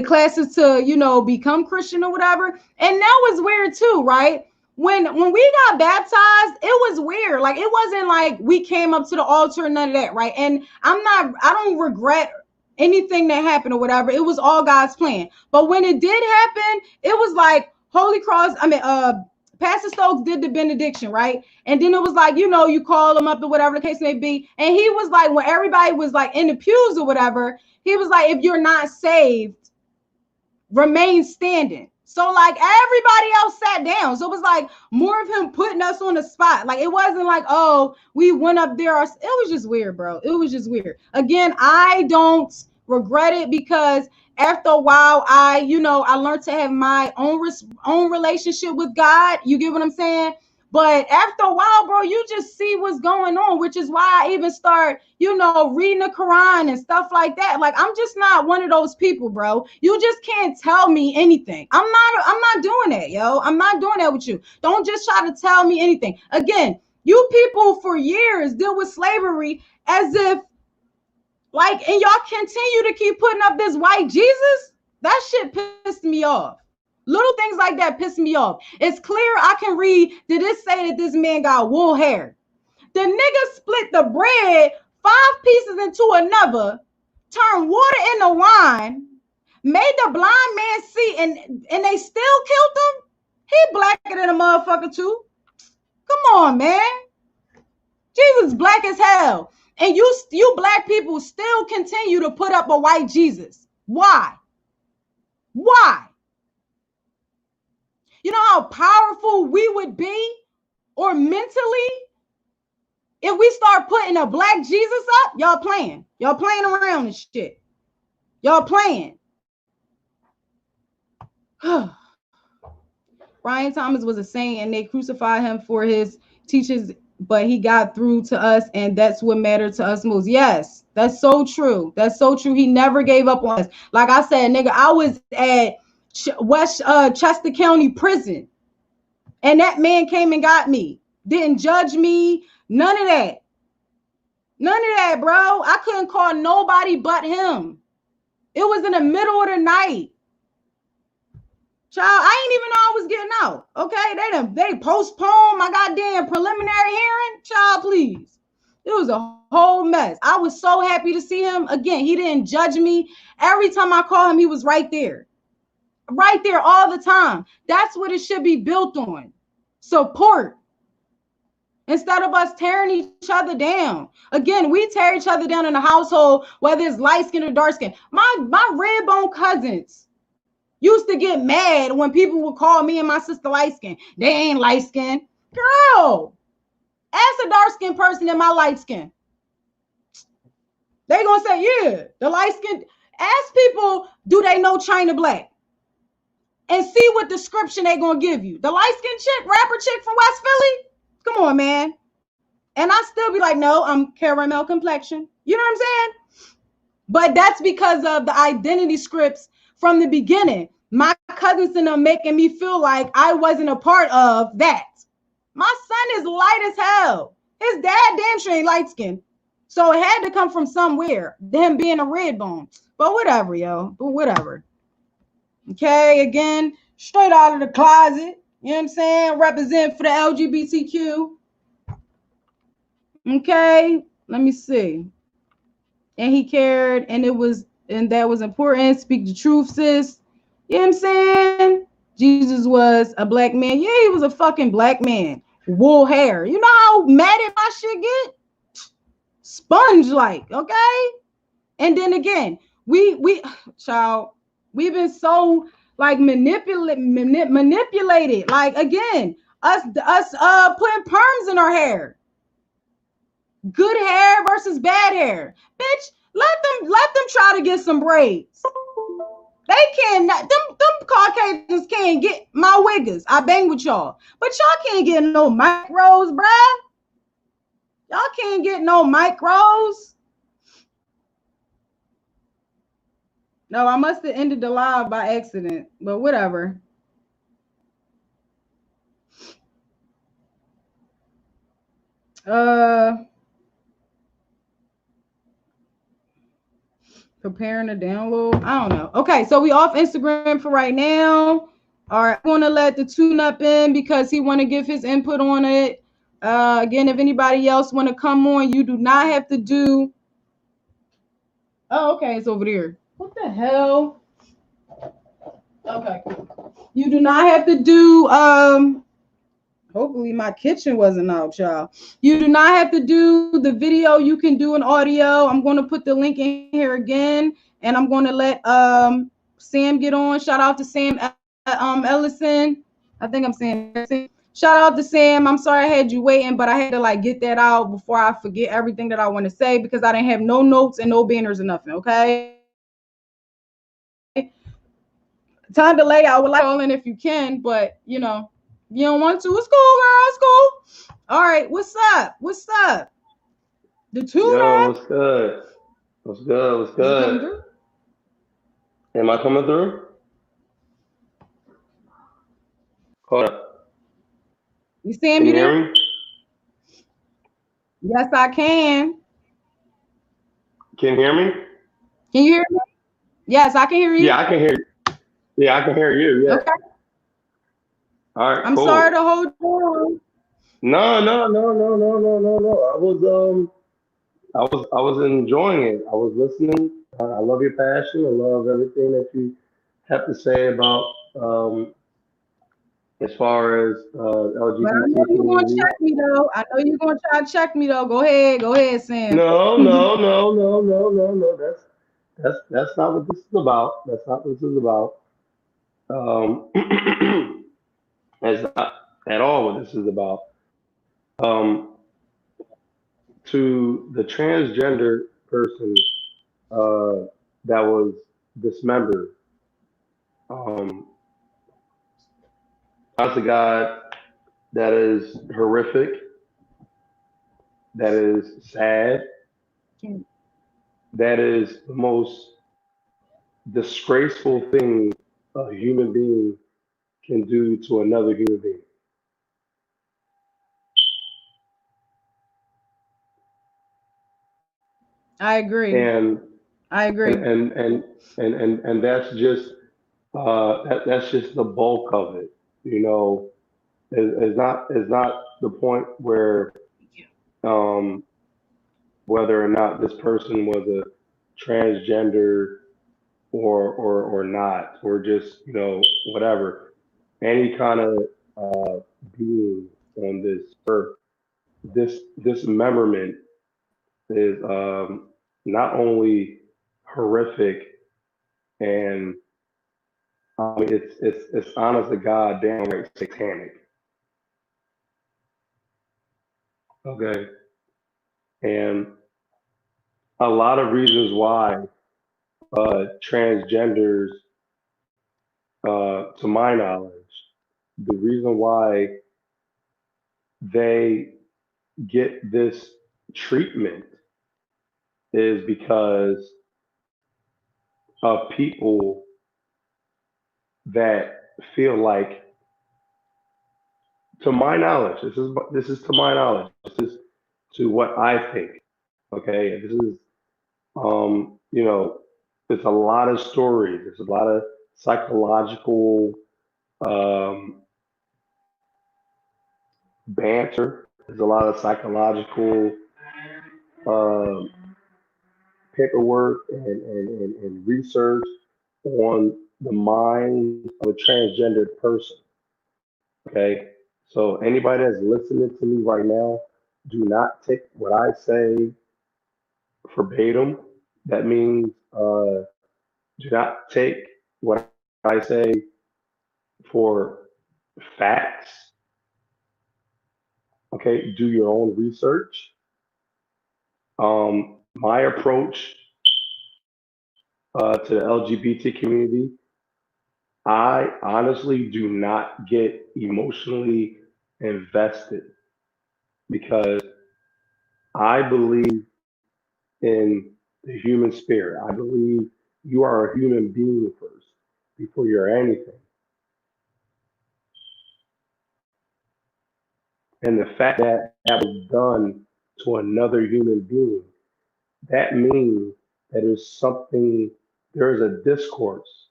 classes to, you know, become Christian or whatever. And that was weird too, right? When we got baptized, it was weird. Like, it wasn't like we came up to the altar and none of that, right? And I don't regret anything that happened or whatever. It was all God's plan. But when it did happen, it was like Holy Cross, Pastor Stokes did the benediction, right? And then it was like, you know, you call him up or whatever the case may be. And he was like, when everybody was like in the pews or whatever, he was like, if you're not saved, remain standing. So like everybody else sat down. So it was like more of him putting us on the spot. Like, it wasn't like, oh, we went up there. It was just weird, bro. It was just weird. Again, I don't regret it because after a while, I learned to have my own relationship with God. You get what I'm saying? But after a while, bro, you just see what's going on, which is why I even start, reading the Quran and stuff like that. Like, I'm just not one of those people, bro. You just can't tell me anything. I'm not doing that, yo. I'm not doing that with you. Don't just try to tell me anything. Again, you people for years deal with slavery as if, like, and y'all continue to keep putting up this white Jesus. That shit pissed me off. Little things like that piss me off. It's clear I can read, did it say that this man got wool hair? The nigga split the bread 5 pieces into another, turned water into wine, made the blind man see, and they still killed him? He blacker than a motherfucker too. Come on, man. Jesus black as hell. And you black people still continue to put up a white Jesus. Why? Why? You know how powerful we would be, or mentally, if we start putting a black Jesus up? Y'all playing around and shit. Y'all playing. Brian Thomas was a saint and they crucified him for his teachings, but he got through to us, and that's what mattered to us most. Yes, that's so true. That's so true. He never gave up on us. Like I said, nigga, I was at West Chester County Prison, and that man came and got me. Didn't judge me. None of that, bro. I couldn't call nobody but him. It was in the middle of the night. Child, I didn't even know I was getting out. Okay, they postponed my goddamn preliminary hearing. Child, please. It was a whole mess. I was so happy to see him. Again, he didn't judge me. Every time I called him, he was right there. Right there all the time. That's what it should be built on. Support. Instead of us tearing each other down. Again, we tear each other down in the household, whether it's light skin or dark skin. My red bone cousins used to get mad when people would call me and my sister light skin. They ain't light skin. Girl, ask a dark skin person in my light skin. They gonna say, yeah, the light skin. Ask people, do they know China Black? And see what description they gonna give you. The light skin chick, rapper chick from West Philly? Come on, man. And I still be like, no, I'm caramel complexion. You know what I'm saying? But that's because of the identity scripts from the beginning. My cousins and them making me feel like I wasn't a part of that. My son is light as hell. His dad damn sure ain't light skinned. So it had to come from somewhere, him being a red bone. But whatever, yo. But whatever. Okay, again, straight out of the closet. You know what I'm saying? Represent for the LGBTQ. Okay, let me see. And he cared, and that was important. Speak the truth, sis. You know what I'm saying? Jesus was a black man. Yeah, he was a fucking black man. Wool hair. You know how mad at my shit get? Sponge like, okay? And then again, we child, we've been so like manipulated. Like again, us putting perms in our hair. Good hair versus bad hair. Bitch, let them try to get some braids. They cannot, them Caucasians can't get my wiggers. I bang with y'all. But y'all can't get no micros, bruh. Y'all can't get no micros. No, I must have ended the live by accident, but whatever. Preparing to download. I don't know. Okay, so we off Instagram for right now. All right, I'm going to let the tune up in because he want to give his input on it. Again, if anybody else want to come on, you do not have to do. Oh, okay, it's over there. What the hell? Okay, you do not have to do. Hopefully my kitchen wasn't out, y'all. You do not have to do the video. You can do an audio. I'm going to put the link in here again, and I'm going to let Sam get on. Shout out to Sam Ellison. I think I'm saying Ellison. Shout out to Sam. I'm sorry I had you waiting, but I had to like get that out before I forget everything that I want to say because I didn't have no notes and no banners or nothing, okay? Time to lay out with like all in if you can, but you know, you don't want to, it's cool, girl. It's cool. All right, what's up? What's up? The tuna. Yo, what's good? What's good? What's good? Am I coming through? Hold up. You seeing Can me you there? hear me? Yes, I can. Can you hear me? Can you hear me? Yes, I can hear you. Yeah, I can hear you. Yeah, I can hear you. Yeah. Okay. All right. I'm cool. sorry to hold you on. No. I was enjoying it. I was listening. I love your passion. I love everything that you have to say about as far as But I LGBT know you're gonna community. check me though. I know you're gonna try to check me though. Go ahead, Sam. No. That's not what this is about. That's not what this is about. That's not at all what this is about. Um, to the transgender person that was dismembered, um, that's a God that is horrific, that is sad, that is the most disgraceful thing a human being can do to another human being. I agree. And I agree. and that's just that's just the bulk of it. You know, is not the point where um, whether or not this person was a transgender or not, or just whatever, any kind of being on this earth, this dismemberment is not only horrific and it's honest to God, downright satanic. Okay, and a lot of reasons why transgenders, to my knowledge, the reason why they get this treatment is because of people that feel like, to my knowledge, this is to my knowledge, this is to what I think. Okay, this is you know, there's a lot of stories, there's a lot of psychological um, banter, there's a lot of psychological um paperwork and research on the mind of a transgendered person. Okay, so anybody that's listening to me right now, do not take what I say verbatim. That means do not take what I say for facts. Okay, do your own research. My approach to the LGBT community, I honestly do not get emotionally invested because I believe in the human spirit. I believe you are a human being first before you're anything. And the fact that that was done to another human being, that means that there's something, there is a discourse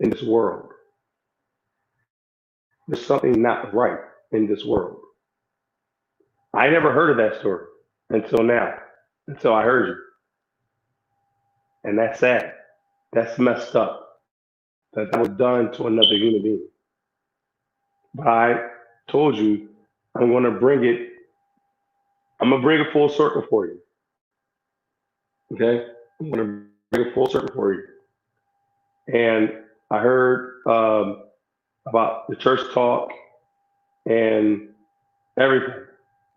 in this world. There's something not right in this world. I never heard of that story until now, until I heard you. And that's sad. That's messed up. That was done to another human being. But I told you I'm gonna bring it, I'm gonna bring it full circle for you. Okay? I'm gonna bring it full circle for you. And I heard about the church talk and everything.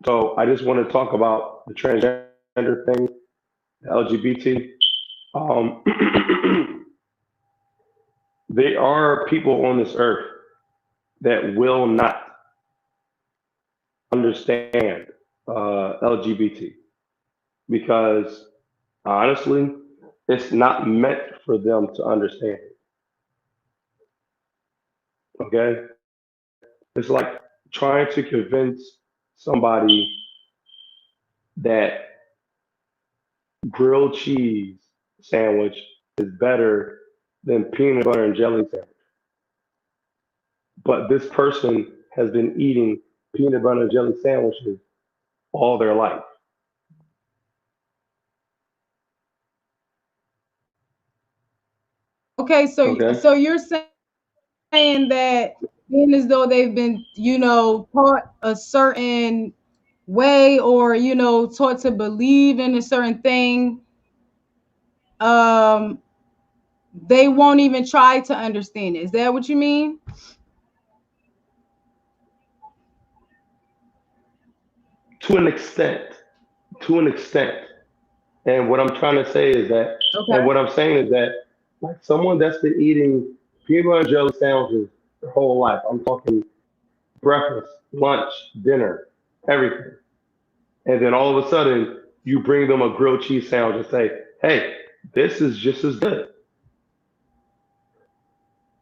So I just want to talk about the transgender thing, the LGBT. Um, there are people on this earth that will not understand LGBT because honestly, it's not meant for them to understand it. Okay? It's like trying to convince somebody that grilled cheese sandwich is better than peanut butter and jelly sandwich. But this person has been eating peanut butter and jelly sandwiches all their life. Okay, so Okay. so you're saying that being as though they've been, taught a certain way or taught to believe in a certain thing, um they won't even try to understand it. Is that what you mean? To an extent. To an extent. And what I'm trying to say is that, and Okay. what I'm saying is that, like someone that's been eating peanut butter and jelly sandwiches their whole life, I'm talking breakfast, lunch, dinner, everything. And then all of a sudden, you bring them a grilled cheese sandwich and say, hey, this is just as good.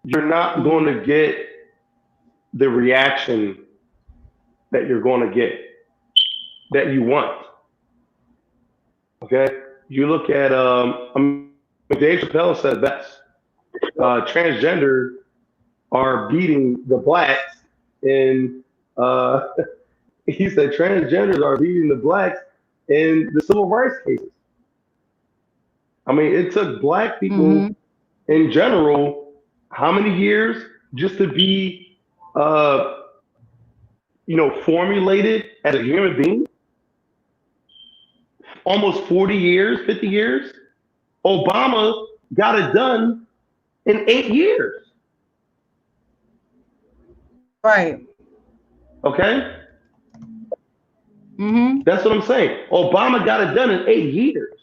You're not going Mm-hmm. to get the reaction that you're going to get that you want. Okay? You look at, Dave Chappelle said best. Transgender are beating the blacks in, uh, he said transgenders are beating the blacks in the civil rights cases. I mean, it took black Mm-hmm. people in general how many years just to be, uh, formulated as a human being? Almost 40 years, 50 years. Obama got it done in 8 years. Right. Okay? Mm-hmm. That's what I'm saying. Obama got it done in 8 years.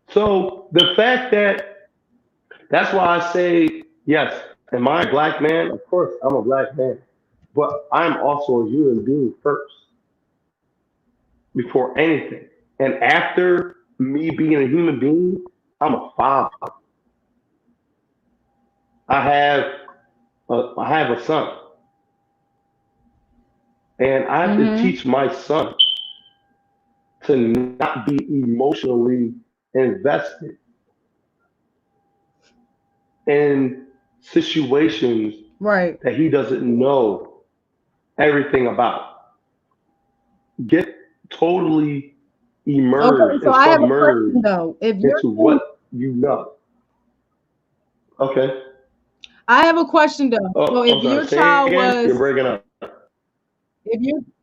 So the fact that, that's why I say, yes, am I a black man? Of course, I'm a black man. But I'm also a human being first, before anything. And after me being a human being, I'm a father. I have a son, and I have to teach my son to not be emotionally invested in situations Right. that he doesn't know everything about. Get totally Okay, immersed so and I have a submerged question though. If you're into what you know. Okay. I have a question though. So Oh, if I'm sorry. your Say it child again. You're was breaking up.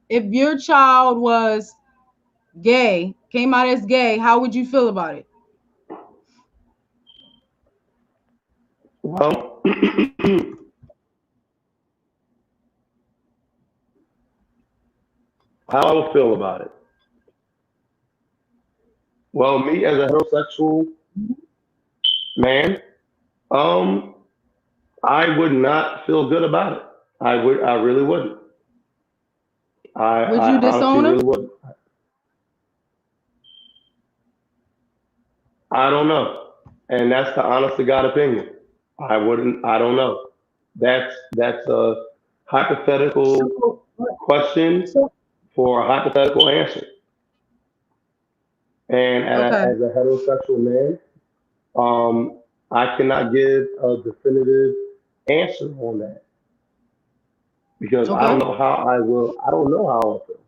if your child was gay, came out as gay, how would you feel about it? Well, how I would feel about it. Well, me as a heterosexual man, um, I would not feel good about it. I really wouldn't. Would I you honestly disown him? really wouldn't. I don't know. And that's the honest to God opinion. I wouldn't, I don't know. That's a hypothetical So, question so for a hypothetical answer. And okay, as a heterosexual man, I cannot give a definitive answer on that because I don't okay, know how I will. I don't know how I'll feel.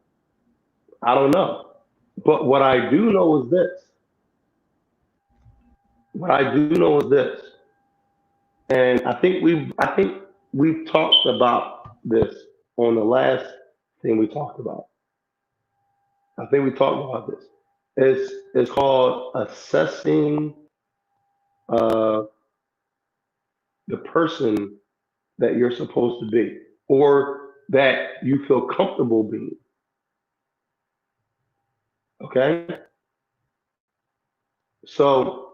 I don't know. But what I do know is this. What I do know is this, and I think we've talked about this on the last thing we talked about. I think we talked about this. It's called assessing uh, the person that you're supposed to be, or that you feel comfortable being. Okay, so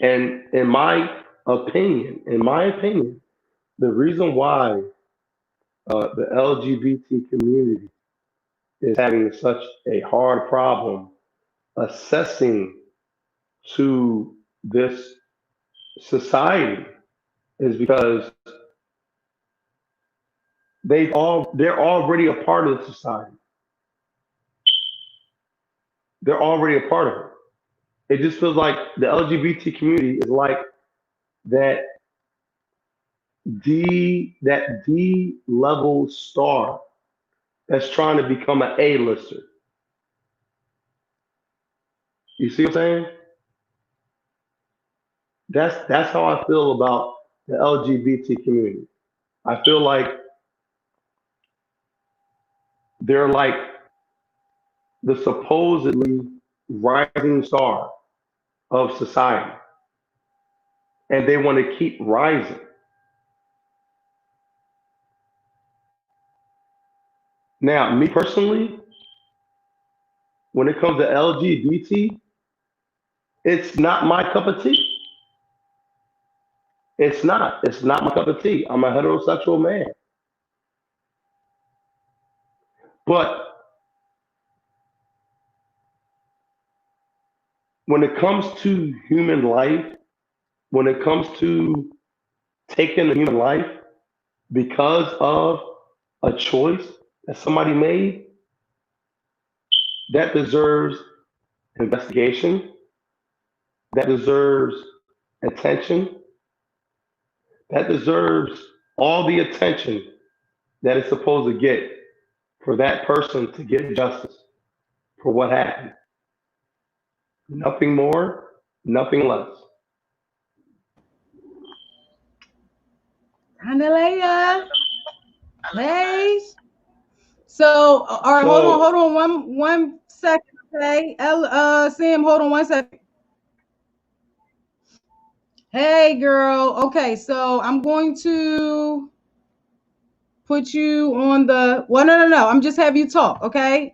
and in my opinion, the reason why the LGBT community is having such a hard problem assessing to this society is because they're already a part of the society. They're already a part of it. It just feels like the LGBT community is like that D level star that's trying to become an A-lister. You see what I'm saying? That's how I feel about the LGBT community. I feel like they're like the supposedly rising star of society, and they want to keep rising. Now, me personally, when it comes to LGBT, it's not my cup of tea. It's not. It's not my cup of tea. I'm a heterosexual man. But when it comes to human life, when it comes to taking a human life because of a choice that somebody made, that deserves investigation, that deserves attention, that deserves all the attention that it's supposed to get for that person to get justice for what happened. Nothing more, nothing less. Hanalea. Hey. So, all right, So, hold on one second, okay? Sam, hold on 1 second. Hey, girl. Okay, so I'm going to put you on the. Well, no. I'm just have you talk, okay?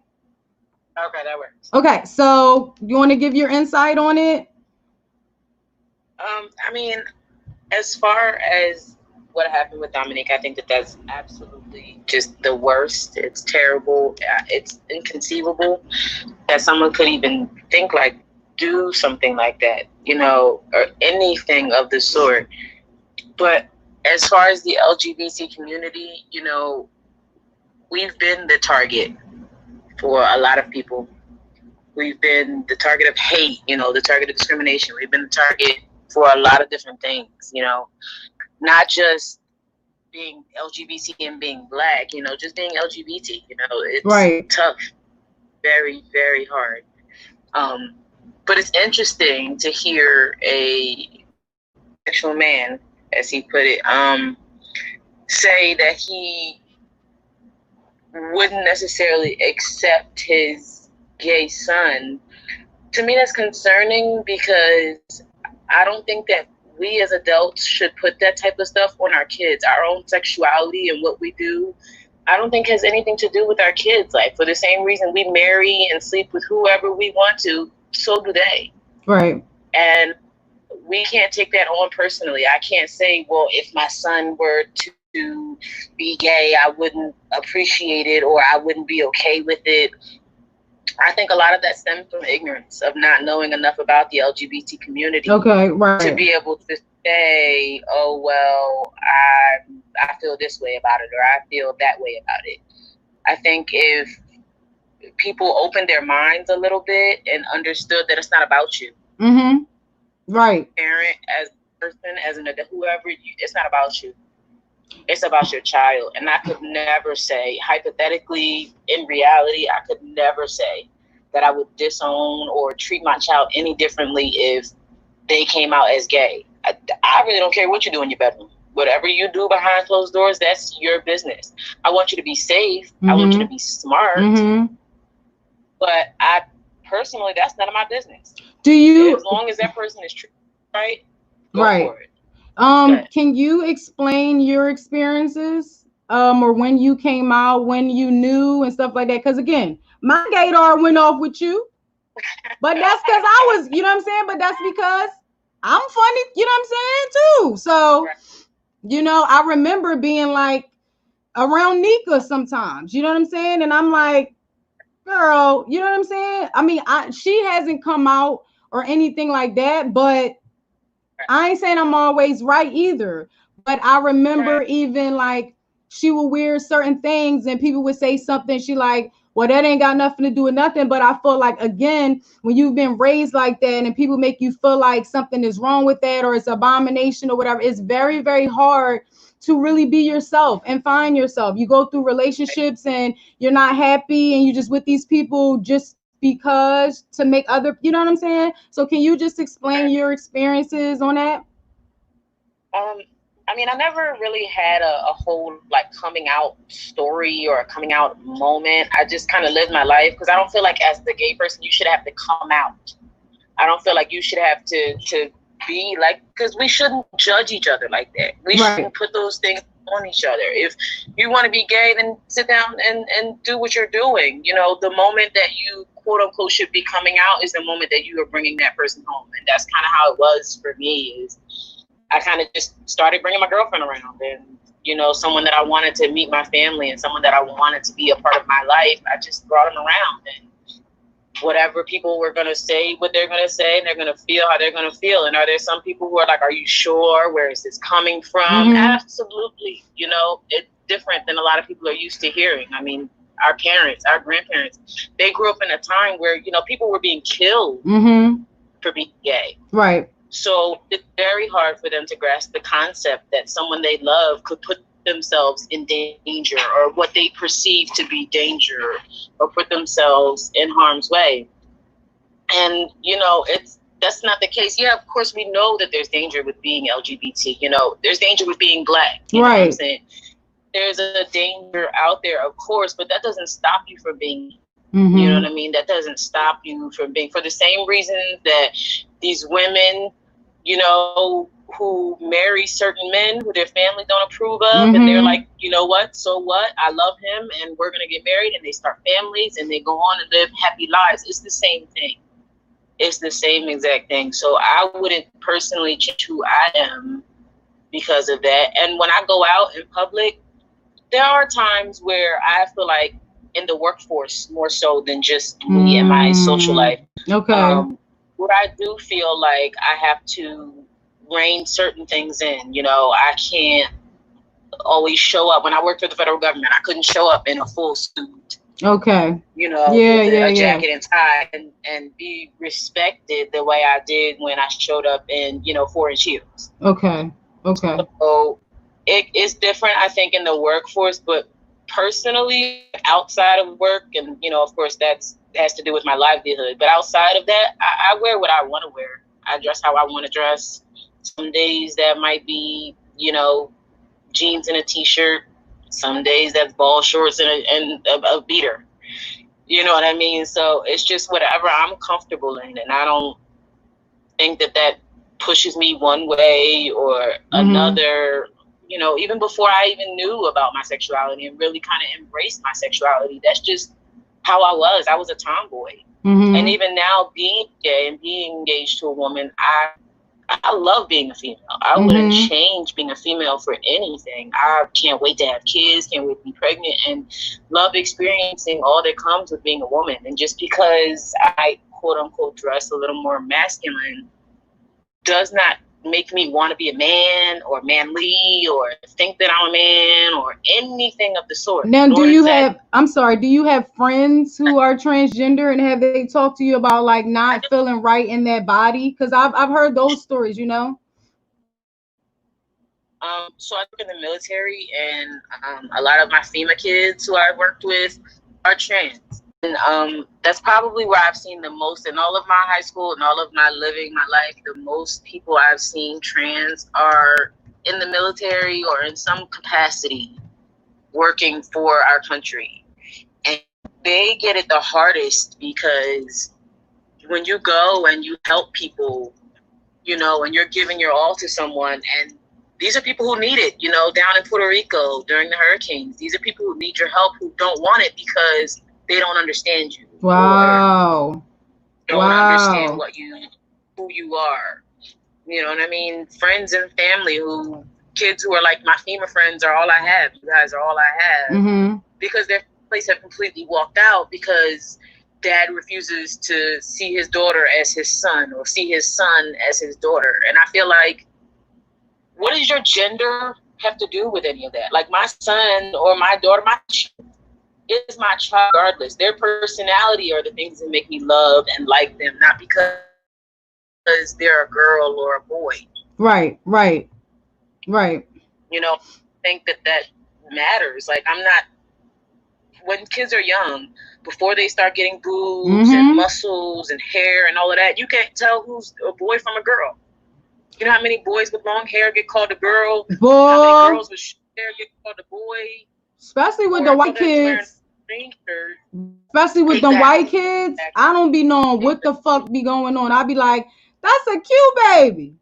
Okay, that works. Okay, so you want to give your insight on it? I mean, as far as what happened with Dominique, I think that that's absolutely just the worst. It's terrible. It's inconceivable that someone could even think like do something like that, you know, or anything of the sort. But as far as the LGBT community, you know, we've been the target for a lot of people. We've been the target of hate, you know, the target of discrimination. We've been the target for a lot of different things, you know, not just being LGBT and being Black, you know, just being LGBT, you know, it's tough, very, very hard. But it's interesting to hear a sexual man, as he put it, say that he wouldn't necessarily accept his gay son. To me, that's concerning, because I don't think that we as adults should put that type of stuff on our kids. Our own sexuality and what we do, I don't think has anything to do with our kids. Like, for the same reason we marry and sleep with whoever we want to, so do they. Right. And we can't take that on personally. I can't say, well, if my son were to be gay, I wouldn't appreciate it, or I wouldn't be okay with it. I think a lot of that stems from ignorance, of not knowing enough about the LGBT community. Okay, right. To be able to say, oh, well, I feel this way about it, or I feel that way about it. I think if people opened their minds a little bit and understood that it's not about you. Mm-hmm. Right. Parent, as a person, as an adult, whoever, it's not about you. It's about your child. And I could never say, hypothetically, in reality, I could never say that I would disown or treat my child any differently if they came out as gay. I really don't care what you do in your bedroom. Whatever you do behind closed doors, that's your business. I want you to be safe. Mm-hmm. I want you to be smart. Mm-hmm. But I personally, that's none of my business. Do you? As long as that person is treated right, go right. for it. Can you explain your experiences, or when you came out, when you knew and stuff like that? Because again, my gaydar went off with you, but that's because I was, you know what I'm saying? But that's because I'm funny, you know what I'm saying, too. So, you know, I remember being like around Nika sometimes, you know what I'm saying? And I'm like, girl, you know what I'm saying? I mean, she hasn't come out or anything like that, but I ain't saying I'm always right either, but I remember even like she would wear certain things and people would say something. She like, well, that ain't got nothing to do with nothing. But I feel like, again, when you've been raised like that and people make you feel like something is wrong with that or it's abomination or whatever, it's very, very hard to really be yourself and find yourself. You go through relationships and you're not happy and you just with these people just because to make other, you know what I'm saying? So can you just explain your experiences on that? I mean, I never really had a whole like coming out story or a coming out moment. I just kind of lived my life, because I don't feel like as the gay person you should have to come out. I don't feel like you should have to be like, because we shouldn't judge each other like that. We shouldn't put those things on each other. If you want to be gay, then sit down and do what you're doing. You know, the moment that you quote unquote should be coming out is the moment that you are bringing that person home. And that's kind of how it was for me. Is I kind of just started bringing my girlfriend around, and, you know, someone that I wanted to meet my family and someone that I wanted to be a part of my life, I just brought them around. And whatever people were going to say, what they're going to say, and they're going to feel how they're going to feel. And are there some people who are like, are you sure? Where is this coming from? Mm-hmm. Absolutely. You know, it's different than a lot of people are used to hearing. I mean, our parents, our grandparents, they grew up in a time where, you know, people were being killed for being gay. Right. So it's very hard for them to grasp the concept that someone they love could put themselves in danger, or what they perceive to be danger, or put themselves in harm's way. And, you know, that's not the case. Yeah, of course, we know that there's danger with being LGBT. You know, there's danger with being Black. You know what I'm saying? There's a danger out there, of course, but that doesn't stop you from being, you know what I mean? That doesn't stop you from being, for the same reason that these women, you know, who marry certain men who their family don't approve of, and they're like, you know what, so what? I love him and we're gonna get married, and they start families and they go on and live happy lives. It's the same thing. It's the same exact thing. So I wouldn't personally change who I am because of that. And when I go out in public, there are times where I feel like in the workforce more so than just me and my social life. Okay. where I do feel like I have to rein certain things in. You know, I can't always show up. When I worked for the federal government, I couldn't show up in a full suit. Okay. You know, with a jacket and tie and be respected the way I did when I showed up in, 4-inch heels. Okay. So it's different, I think, in the workforce, but personally, outside of work, and, of course, that has to do with my livelihood. But outside of that, I wear what I want to wear. I dress how I want to dress. Some days that might be, jeans and a t-shirt. Some days that's ball shorts and a beater. You know what I mean? So it's just whatever I'm comfortable in. And I don't think that pushes me one way or another. Even before I even knew about my sexuality and really kind of embraced my sexuality, that's just how I was. I was a tomboy. And even now, being gay and being engaged to a woman, I love being a female. I wouldn't change being a female for anything. I can't wait to have kids, can't wait to be pregnant, and love experiencing all that comes with being a woman. And just because I, quote unquote, dress a little more masculine does not make me want to be a man or manly or think that I'm a man or anything of the sort. Now, do you have friends who are transgender, and have they talked to you about like not feeling right in their body? Because I've heard those stories, So I work in the military, and a lot of my FEMA kids who I worked with are trans. And that's probably where I've seen the most in all of my high school and all of my living my life. The most people I've seen trans are in the military or in some capacity working for our country. And they get it the hardest because when you go and you help people, and you're giving your all to someone, and these are people who need it, down in Puerto Rico during the hurricanes. These are people who need your help, who don't want it because they don't understand you. Wow. Don't understand who you are. You know what I mean? Friends and family kids who are like my FEMA friends are all I have. You guys are all I have. Because their families have completely walked out because dad refuses to see his daughter as his son or see his son as his daughter. And I feel like, what does your gender have to do with any of that? Like my son or my daughter, is my child regardless. Their personality are the things that make me love and like them, not because they're a girl or a boy. Right. I think that matters. Like when kids are young, before they start getting boobs and muscles and hair and all of that, you can't tell who's a boy from a girl. You know how many boys with long hair get called a girl? Boy. How many girls with short hair get called a boy? Especially with the white kids. Especially with the white kids. I don't be knowing what the fuck be going on. I be like, that's a cute baby.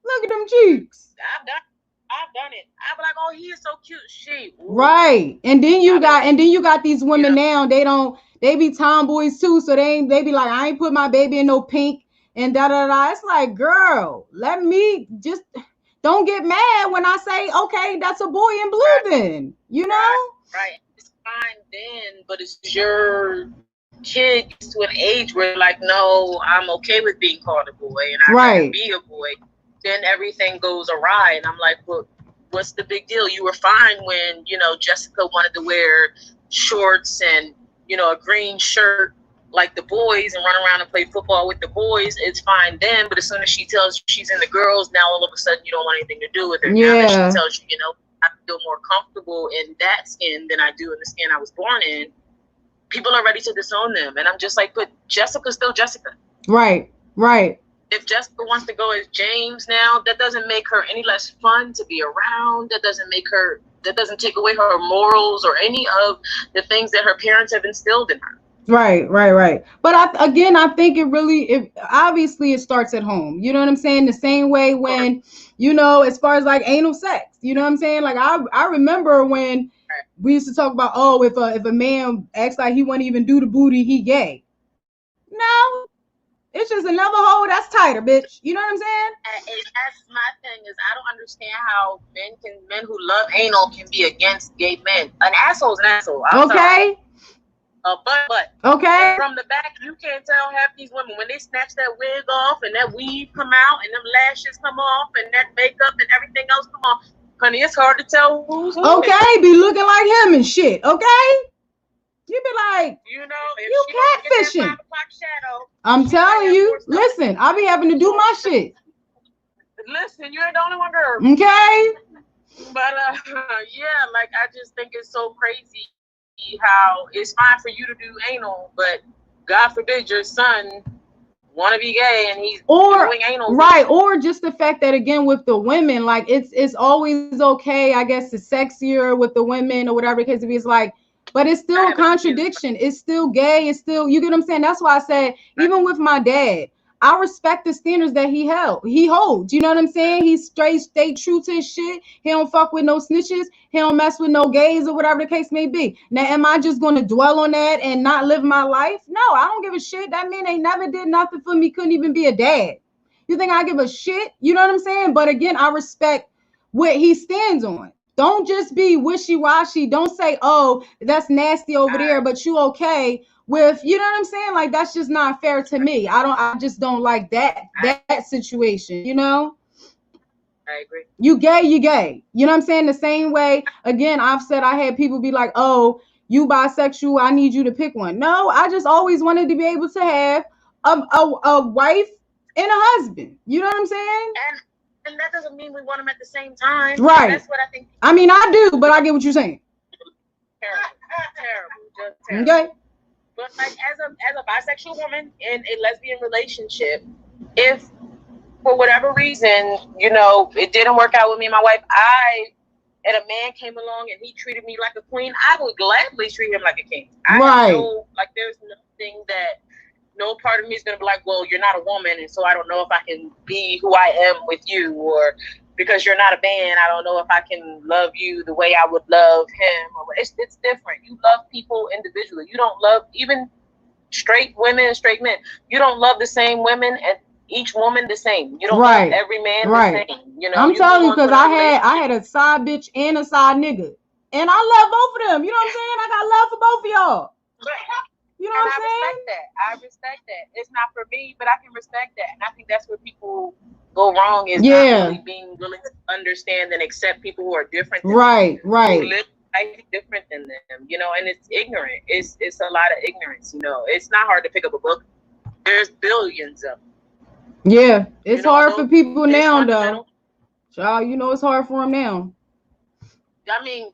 Look at them cheeks. I've done it. I be like, oh, he is so cute. Right. And then you got these women now, they be tomboys too. So they be like, I ain't put my baby in no pink and da. It's like, girl, let me just don't get mad when I say, okay, that's a boy in blue then, Right. It's fine then, but it's your kid gets to an age where like, no, I'm okay with being called a boy and I can be a boy. Then everything goes awry. And I'm like, well, what's the big deal? You were fine when, Jessica wanted to wear shorts and, a green shirt like the boys and run around and play football with the boys. It's fine then, but as soon as she tells you she's in the girls, now all of a sudden you don't want anything to do with her. Yeah. Now that she tells you, I feel more comfortable in that skin than I do in the skin I was born in, people are ready to disown them. And I'm just like, but Jessica's still Jessica. Right. If Jessica wants to go as James now, that doesn't make her any less fun to be around. That doesn't take away her morals or any of the things that her parents have instilled in her. Right. But I think obviously it starts at home. You know what I'm saying? The same way when, as far as like anal sex, you know what I'm saying? Like I remember when we used to talk about, oh, if a man acts like he won't even do the booty, he gay. No, it's just another hole that's tighter, bitch. You know what I'm saying? And that's my thing is I don't understand how men who love anal can be against gay men. An asshole's an asshole. I'm sorry. Okay. But okay. From the back You can't tell half these women when they snatch that wig off and that weave come out and them lashes come off and that makeup and everything else come off. Honey, it's hard to tell who's who. Okay, be looking like him and shit. Okay, you be like, you know, if you she catfishing. 5 o'clock shadow, I'm telling you. Listen, I be having to do my shit. Listen, you ain't the only one, girl. Okay. But yeah, like I just think it's so crazy how it's fine for you to do anal, but God forbid your son want to be gay and he's doing anal. Right, or just the fact that again with the women, like it's always okay. I guess it's sexier with the women or whatever the case may be. It's like, but it's still a contradiction. It's still gay. It's still, you get what I'm saying? That's why I said even with my dad, I respect the standards that he holds. You know what I'm saying? He stay true to his shit. He don't fuck with no snitches. He don't mess with no gays or whatever the case may be. Now, am I just going to dwell on that and not live my life? No, I don't give a shit. That man ain't never did nothing for me. Couldn't even be a dad. You think I give a shit? You know what I'm saying? But again, I respect what he stands on. Don't just be wishy-washy. Don't say, oh, that's nasty over there, but you okay with, you know what I'm saying? Like, that's just not fair to me. I just don't like that situation, you know? I agree. You gay. You know what I'm saying? The same way, again, I've said I had people be like, oh, you bisexual, I need you to pick one. No, I just always wanted to be able to have a wife and a husband. You know what I'm saying? And that doesn't mean we want them at the same time. Right. That's what I think. I mean, I do, but I get what you're saying. Terrible. Just terrible. Okay. But like as a bisexual woman in a lesbian relationship, if for whatever reason, you know, it didn't work out with me and my wife, and a man came along and he treated me like a queen, I would gladly treat him like a king. Right. There's nothing that no part of me is gonna be like, well, you're not a woman, and so I don't know if I can be who I am with you, or because you're not a man, I don't know if I can love you the way I would love him. Or it's different. You love people individually. You don't love even straight women and straight men. You don't love the same women and each woman the same. You don't love every man the same. You know, I'm telling you, because I had a side bitch and a side nigga, and I love both of them. You know what I'm saying? I got love for both of y'all. You know what I'm saying? I respect that. It's not for me, but I can respect that. And I think that's where people go wrong is not really being willing to understand and accept people who are different than them, who live life different than them, you know, and it's ignorant. It's a lot of ignorance, you know. It's not hard to pick up a book. There's billions of them. Yeah, it's hard for people now, though. Child, you know it's hard for them now. I mean,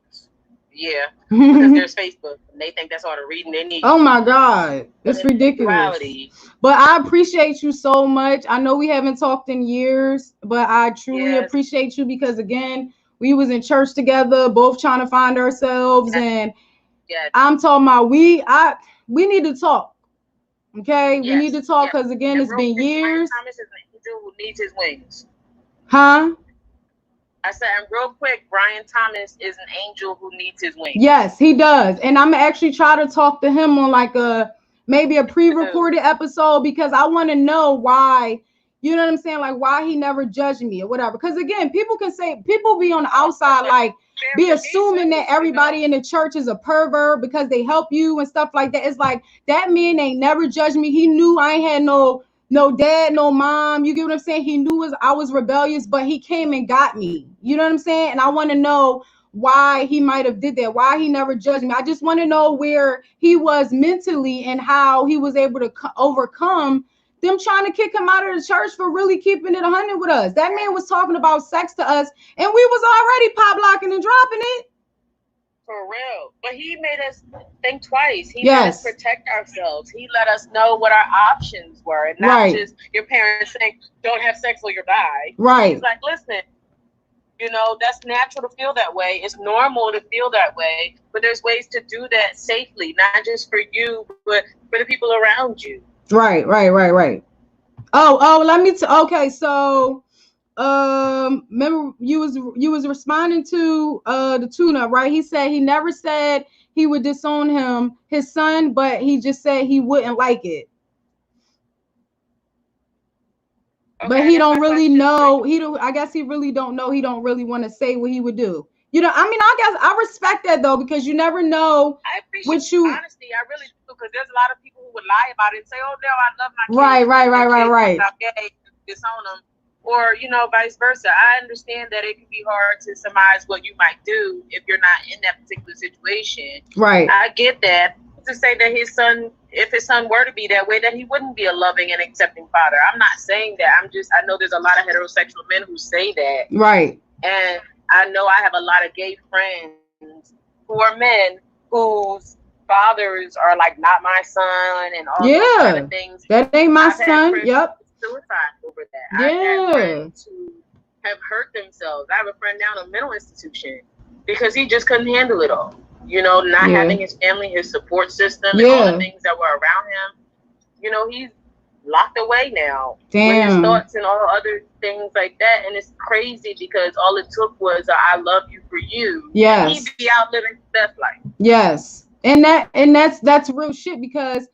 yeah, because there's Facebook and they think that's all the reading they need. Oh my God, it's ridiculous. But I appreciate you so much. I know we haven't talked in years, but I truly appreciate you because again, we was in church together, both trying to find ourselves, and I'm talking about we need to talk. Okay, we need to talk because again, it's been years. Brian Thomas is an angel who needs his wings. Huh? I said, and real quick, Brian Thomas is an angel who needs his wings. Yes, he does. And I'm actually try to talk to him on like maybe a pre-recorded episode because I want to know why, you know what I'm saying? Like why he never judged me or whatever. Because again, people be on the outside, like be assuming that everybody in the church is a pervert because they help you and stuff like that. It's like that man ain't never judged me. He knew I ain't had no dad, no mom. You get what I'm saying? He knew I was rebellious, but he came and got me. You know what I'm saying? And I want to know why he might have did that, why he never judged me. I just want to know where he was mentally and how he was able to overcome them trying to kick him out of the church for really keeping it 100 with us. That man was talking about sex to us, and we was already pop locking and dropping it. For real. But he made us think twice. He made us protect ourselves. He let us know what our options were. And not just your parents saying, don't have sex or you'll die. Right. He's like, listen, you know, that's natural to feel that way. It's normal to feel that way. But there's ways to do that safely, not just for you, but for the people around you. Right. Oh, let me okay, so remember you was responding to the tuna, right? He said he never said he would disown his son, but he just said he wouldn't like it. Okay, but he don't really know. I guess he really don't know. He don't really want to say what he would do. You know, I mean, I guess I respect that though, because you never know. I appreciate what you honesty. I really do, because there's a lot of people who would lie about it and say, "Oh no, I love my kids." Right. Disown them, or vice versa. I understand that it can be hard to surmise what you might do if you're not in that particular situation. Right. I get that. To say that his son, if his son were to be that way, that he wouldn't be a loving and accepting father. I'm not saying that. I know there's a lot of heterosexual men who say that. Right. And I know I have a lot of gay friends who are men whose fathers are like, not my son, and all those kind of things. That ain't my son. Yep. Suicide over that. Yeah. I have friends who have hurt themselves. I have a friend now in a mental institution because he just couldn't handle it all. Not having his family, his support system, and all the things that were around him. He's locked away now. Damn. With his thoughts and all other things like that. And it's crazy because all it took was I love you for you. Yes. He'd be out living his best life. Yes. And that's real shit, because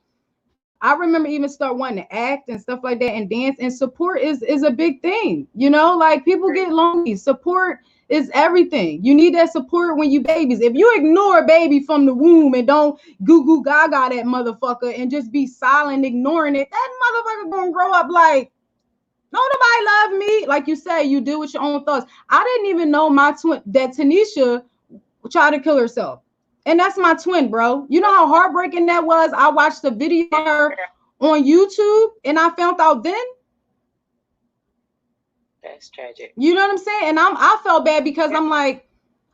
I remember even start wanting to act and stuff like that and dance, and support is a big thing. Like people get lonely. Support is everything. You need that support when you babies. If you ignore a baby from the womb and don't goo goo gaga that motherfucker and just be silent, ignoring it, that motherfucker gonna grow up like, no, nobody love me. Like you say, you deal with your own thoughts. I didn't even know my twin, that Tanisha tried to kill herself. And that's my twin, bro. You know how heartbreaking that was? I watched the video of her on YouTube and I found out then. That's tragic. You know what I'm saying? And I felt bad because I'm like,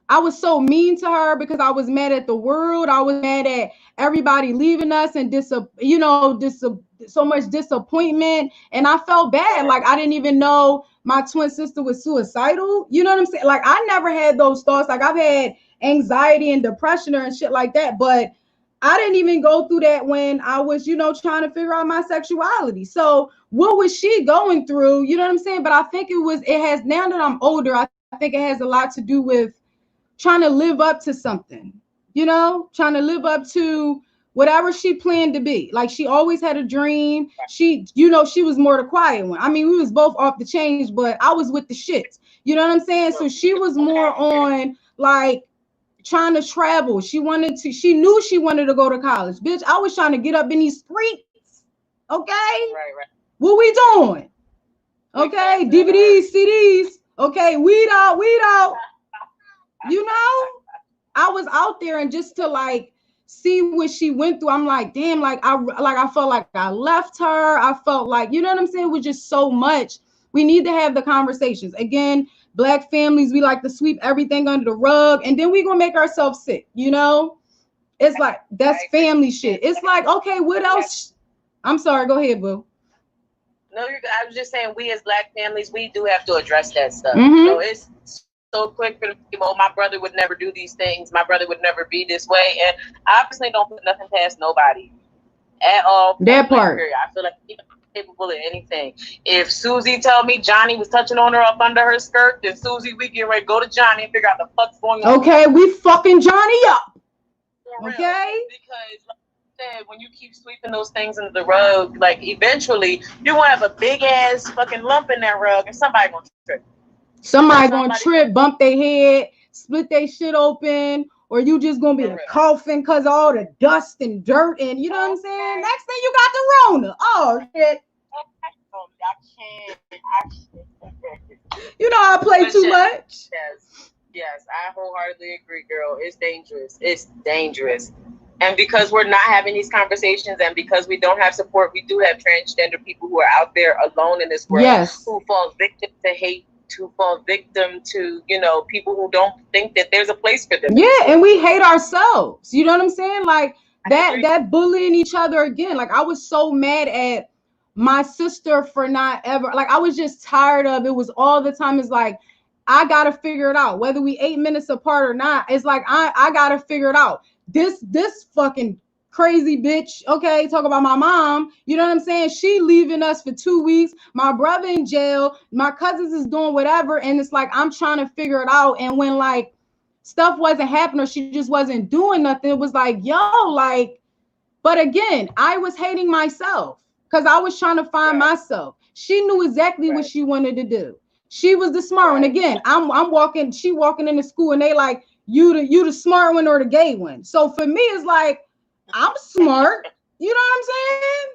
I was so mean to her because I was mad at the world. I was mad at everybody leaving us and so much disappointment. And I felt bad. Like I didn't even know my twin sister was suicidal. You know what I'm saying? Like I never had those thoughts. Like I've had anxiety and depression and shit like that, but I didn't even go through that when I was, trying to figure out my sexuality. So what was she going through? You know what I'm saying? But I think it has, now that I'm older, I think it has a lot to do with trying to live up to something, trying to live up to whatever she planned to be. Like she always had a dream. She was more the quiet one. I mean, we was both off the chains, but I was with the shits. You know what I'm saying? So she was more on like trying to travel. She knew she wanted to go to college. Bitch, I was trying to get up in these streets. Okay? Right. What we doing? Okay, DVDs, CDs. Okay, weed out. I was out there, and just to like see what she went through, I'm like, damn, I felt like I left her. I felt like, you know what I'm saying? It was just so much. We need to have the conversations. Again, Black families, we like to sweep everything under the rug, and then we gonna make ourselves sick, It's like, that's family shit. It's like, okay, what else? I'm sorry, go ahead, boo. No, I was just saying, we as Black families, we do have to address that stuff. Mm-hmm. It's so quick for the people. My brother would never do these things. My brother would never be this way. And I obviously don't put nothing past nobody at all. That part. I feel like people are capable of anything. If Susie tell me Johnny was touching on her up under her skirt, then Susie, we get ready to go to Johnny and figure out the fuck's going on. Okay, we fucking Johnny up. Okay? Because like I said, when you keep sweeping those things under the rug, like eventually you're gonna have a big ass fucking lump in that rug and somebody gonna trip. Somebody gonna trip, bump their head, split their shit open, or you just gonna be coughing because all the dust and dirt and you know what I'm saying? Next thing you got the Rona. Oh shit. You know I play too much. Yes, I wholeheartedly agree, girl. It's dangerous. And because we're not having these conversations and because we don't have support, we do have transgender people who are out there alone in this world, who fall victim to hate, who fall victim to, people who don't think that there's a place for them. Yeah, and we hate ourselves. You know what I'm saying? Like that bullying each other again. Like I was so mad at my sister for not ever, like I was just tired of it. Was all the time. It's like, I gotta figure it out. Whether we 8 minutes apart or not, it's like I gotta figure it out. This fucking crazy bitch, okay, talk about my mom, you know what I'm saying? She leaving us for 2 weeks, my brother in jail, my cousins is doing whatever, and it's like I'm trying to figure it out. And when like stuff wasn't happening or she just wasn't doing nothing, it was like, yo, like, but again, I was hating myself because I was trying to find myself. She knew exactly what she wanted to do. She was the smart one. Again, she walking into school and they like, you the smart one or the gay one. So for me, it's like, I'm smart. You know what I'm saying?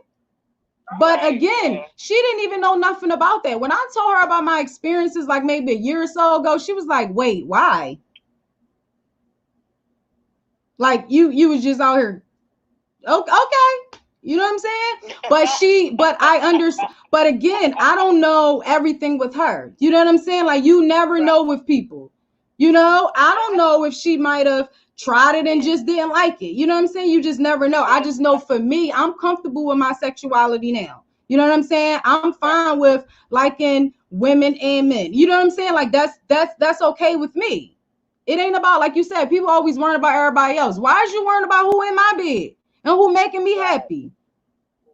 But again, she didn't even know nothing about that. When I told her about my experiences, like maybe a year or so ago, she was like, wait, why? Like you was just out here. Okay. You know what I'm saying? But I understand. But again, I don't know everything with her. You know what I'm saying? Like, you never know with people. You know, I don't know if she might have tried it and just didn't like it. You know what I'm saying? You just never know. I just know for me, I'm comfortable with my sexuality now. You know what I'm saying? I'm fine with liking women and men. You know what I'm saying? Like, that's okay with me. It ain't about, like you said, people always worrying about everybody else. Why is you worrying about who in my bed and who making me happy?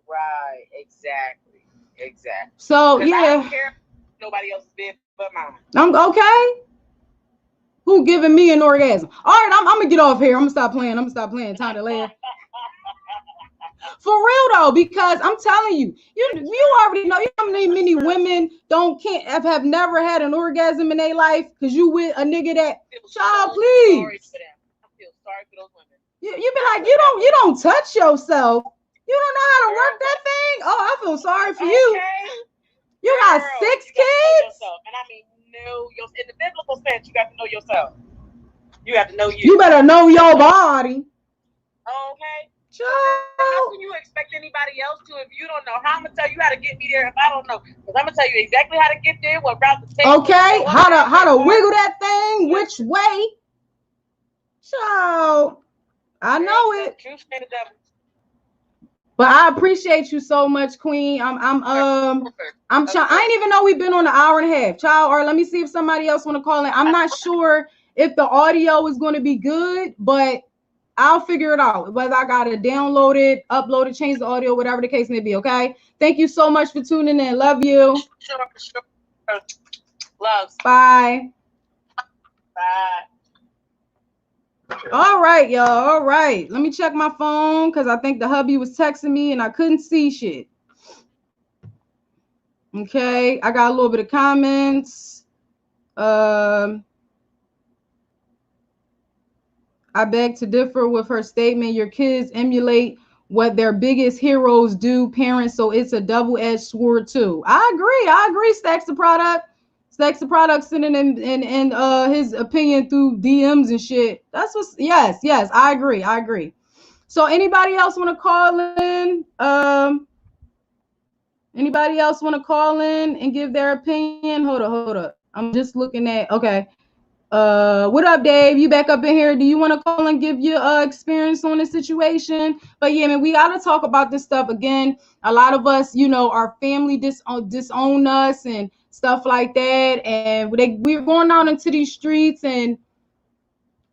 Right, exactly. So yeah, I don't care nobody else's bed but mine. I'm okay. Who giving me an orgasm? All right, I'm gonna get off here. I'm gonna stop playing. Time to laugh. For real though, because I'm telling you, you already know. You know how many women have never had an orgasm in their life because you with a nigga that, child, please. I feel sorry for those women. You be like, you don't touch yourself. You don't know how to work that thing. Oh, I feel sorry for you. You got 6 kids. And I mean, in the biblical sense, you got to know yourself. You have to know you. You better know your body. Okay. How can you expect anybody else to if you don't know? How I'm gonna tell you how to get me there if I don't know? Because I'm gonna tell you exactly how to get there, what route to take. Okay, how to wiggle that thing, which way. So I know it. Truth and the devil. But I appreciate you so much, Queen. I'm trying. I ain't even know we've been on an hour and a half, child. Or let me see if somebody else want to call in. I'm not sure if the audio is going to be good, but I'll figure it out. Whether I gotta download it, upload it, change the audio, whatever the case may be. Okay. Thank you so much for tuning in. Love you. Sure. Love. Bye. Bye. All right, y'all. All right. Let me check my phone because I think the hubby was texting me and I couldn't see shit. Okay. I got a little bit of comments. I beg to differ with her statement. Your kids emulate what their biggest heroes do, parents, so it's a double-edged sword too. I agree. Stacks the product sending in his opinion through DMs and shit. That's what's yes, I agree. So anybody else want to call in? Anybody else want to call in and give their opinion? Hold up. I'm just looking at okay. What up, Dave? You back up in here? Do you want to call and give your experience on this situation? But yeah, man, we gotta talk about this stuff again. A lot of us, our family disown us and stuff like that, and we're going out into these streets, and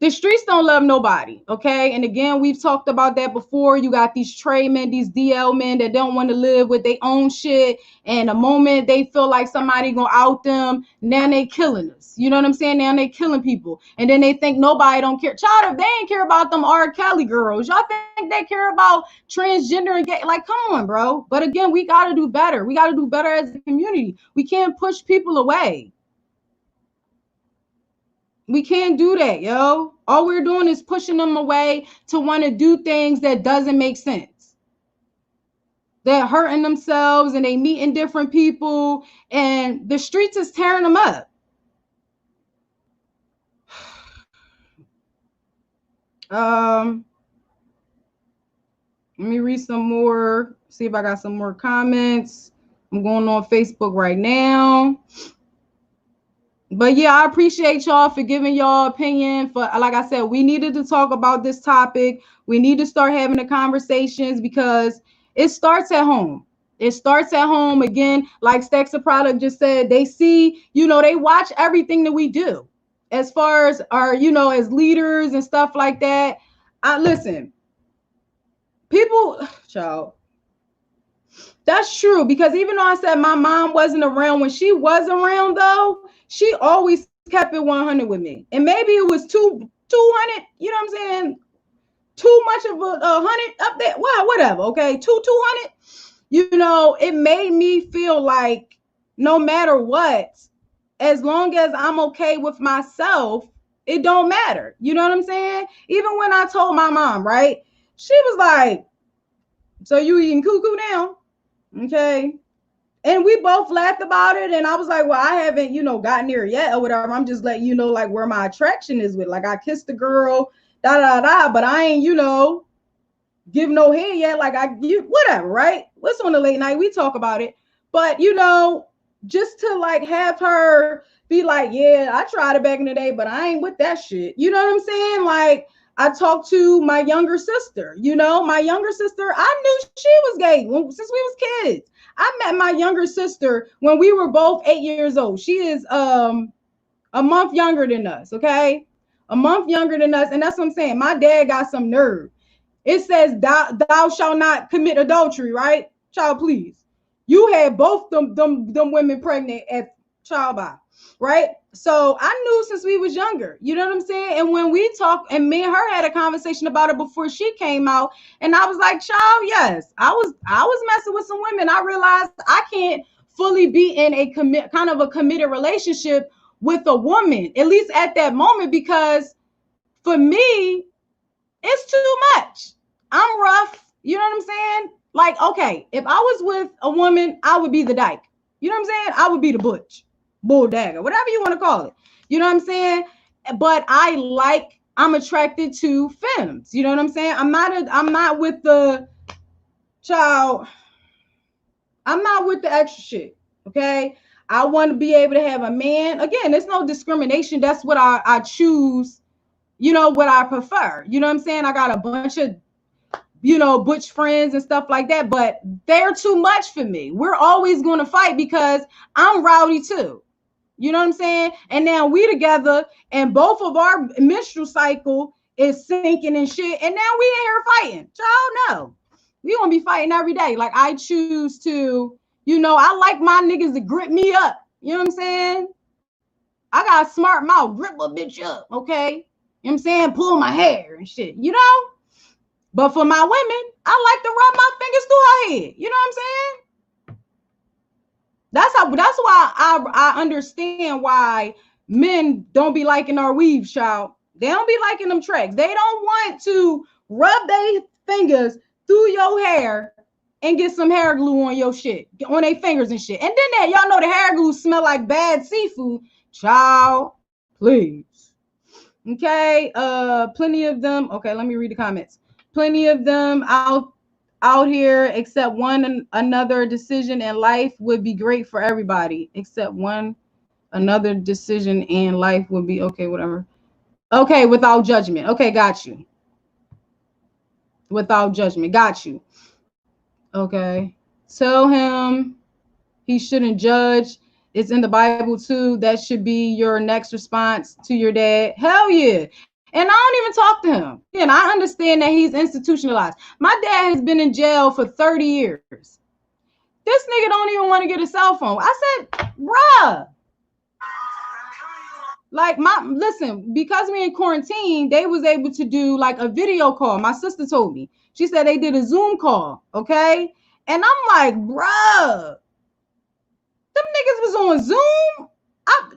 the streets don't love nobody, okay? And again, we've talked about that before. You got these Trey men, these DL men that don't want to live with their own shit, and the moment they feel like somebody gonna out them, now they killing us. You know what I'm saying? Now they killing people, and then they think nobody don't care. Child, if they ain't care about them R. Kelly girls, y'all think they care about transgender and gay? Like, come on, bro. But again, we gotta do better. We gotta do better as a community. We can't push people away. We can't do that, yo. All we're doing is pushing them away to want to do things that doesn't make sense. They're hurting themselves and they meeting different people, and the streets is tearing them up. Let me read some more, see if I got some more comments. I'm going on Facebook right now. But yeah, I appreciate y'all for giving y'all opinion. For like I said, we needed to talk about this topic. We need to start having the conversations because it starts at home. It starts at home. Again, like Stacks the Product just said, they see, they watch everything that we do as far as our, as leaders and stuff like that. Listen, people, child, that's true, because even though I said my mom wasn't around, when she was around though, she always kept it 100 with me. And maybe it was 200, you know what I'm saying? Too much of a 100 up there. Well, whatever, okay? 200. It made me feel like no matter what, as long as I'm okay with myself, it don't matter. You know what I'm saying? Even when I told my mom, right? She was like, so you eating cuckoo now? Okay. And we both laughed about it. And I was like, well, I haven't, gotten there yet or whatever. I'm just letting you know, like, where my attraction is with. Like, I kissed the girl, but I ain't, give no head yet. Like, whatever, right? What's on the late night? We talk about it. But, just to like have her be like, yeah, I tried it back in the day, but I ain't with that shit. You know what I'm saying? Like, I talked to my younger sister. My younger sister, I knew she was gay since we was kids. I met my younger sister when we were both 8 years old. She is a month younger than us, okay? A month younger than us. And that's what I'm saying. My dad got some nerve. It says, thou shalt not commit adultery, right? Child, please. You had both them women pregnant at child by, right? So I knew since we was younger, you know what I'm saying? And when we talked, and me and her had a conversation about it before she came out, and I was like, child, yes, I was messing with some women. I realized I can't fully be in a committed relationship with a woman, at least at that moment, because for me, it's too much. I'm rough. You know what I'm saying? Like, okay, if I was with a woman, I would be the dyke. You know what I'm saying? I would be the butch, bull dagger, whatever you want to call it. You know what I'm saying? But I'm attracted to femmes. You know what I'm saying? I'm not with the child. I'm not with the extra shit. Okay. I want to be able to have a man. Again, there's no discrimination. That's what I choose. What I prefer. You know what I'm saying? I got a bunch of butch friends and stuff like that, but they're too much for me. We're always going to fight because I'm rowdy too. You know what I'm saying? And now we together and both of our menstrual cycle is sinking and shit. And now we in here fighting. Child, no. We gonna be fighting every day. Like, I choose to, I like my niggas to grip me up. You know what I'm saying? I got a smart mouth, grip a bitch up, okay? You know what I'm saying? Pull my hair and shit, But for my women, I like to rub my fingers through her head. You know what I'm saying? That's why I understand why men don't be liking our weaves, child. They don't be liking them tracks. They don't want to rub their fingers through your hair and get some hair glue on your shit, on their fingers and shit. And then y'all know the hair glue smell like bad seafood. Child, please. Okay, plenty of them. Okay, let me read the comments. Plenty of them out here, except one another decision in life would be great for everybody. Except one another decision in life would be okay, whatever. Okay, without judgment. Okay, got you. Without judgment, got you. Okay, tell him he shouldn't judge. It's in the Bible too. That should be your next response to your dad. Hell yeah. And I don't even talk to him. And I understand that he's institutionalized. My dad has been in jail for 30 years. This nigga don't even want to get a cell phone. I said, bruh. Like, listen, because we in quarantine, they was able to do like a video call. My sister told me. She said they did a Zoom call, okay? And I'm like, bruh. Them niggas was on Zoom.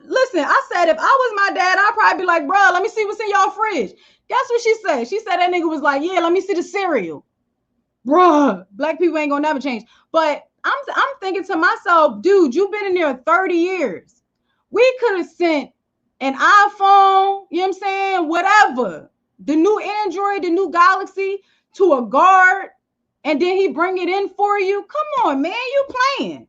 Listen, I said, if I was my dad, I'd probably be like, bro, let me see what's in y'all fridge. Guess what she said? She said that nigga was like, yeah, let me see the cereal. Bruh, black people ain't gonna never change. But I'm thinking to myself, dude, you've been in there 30 years. We could have sent an iPhone, you know what I'm saying? Whatever. The new Android, the new Galaxy to a guard, and then he bring it in for you. Come on, man, you playing.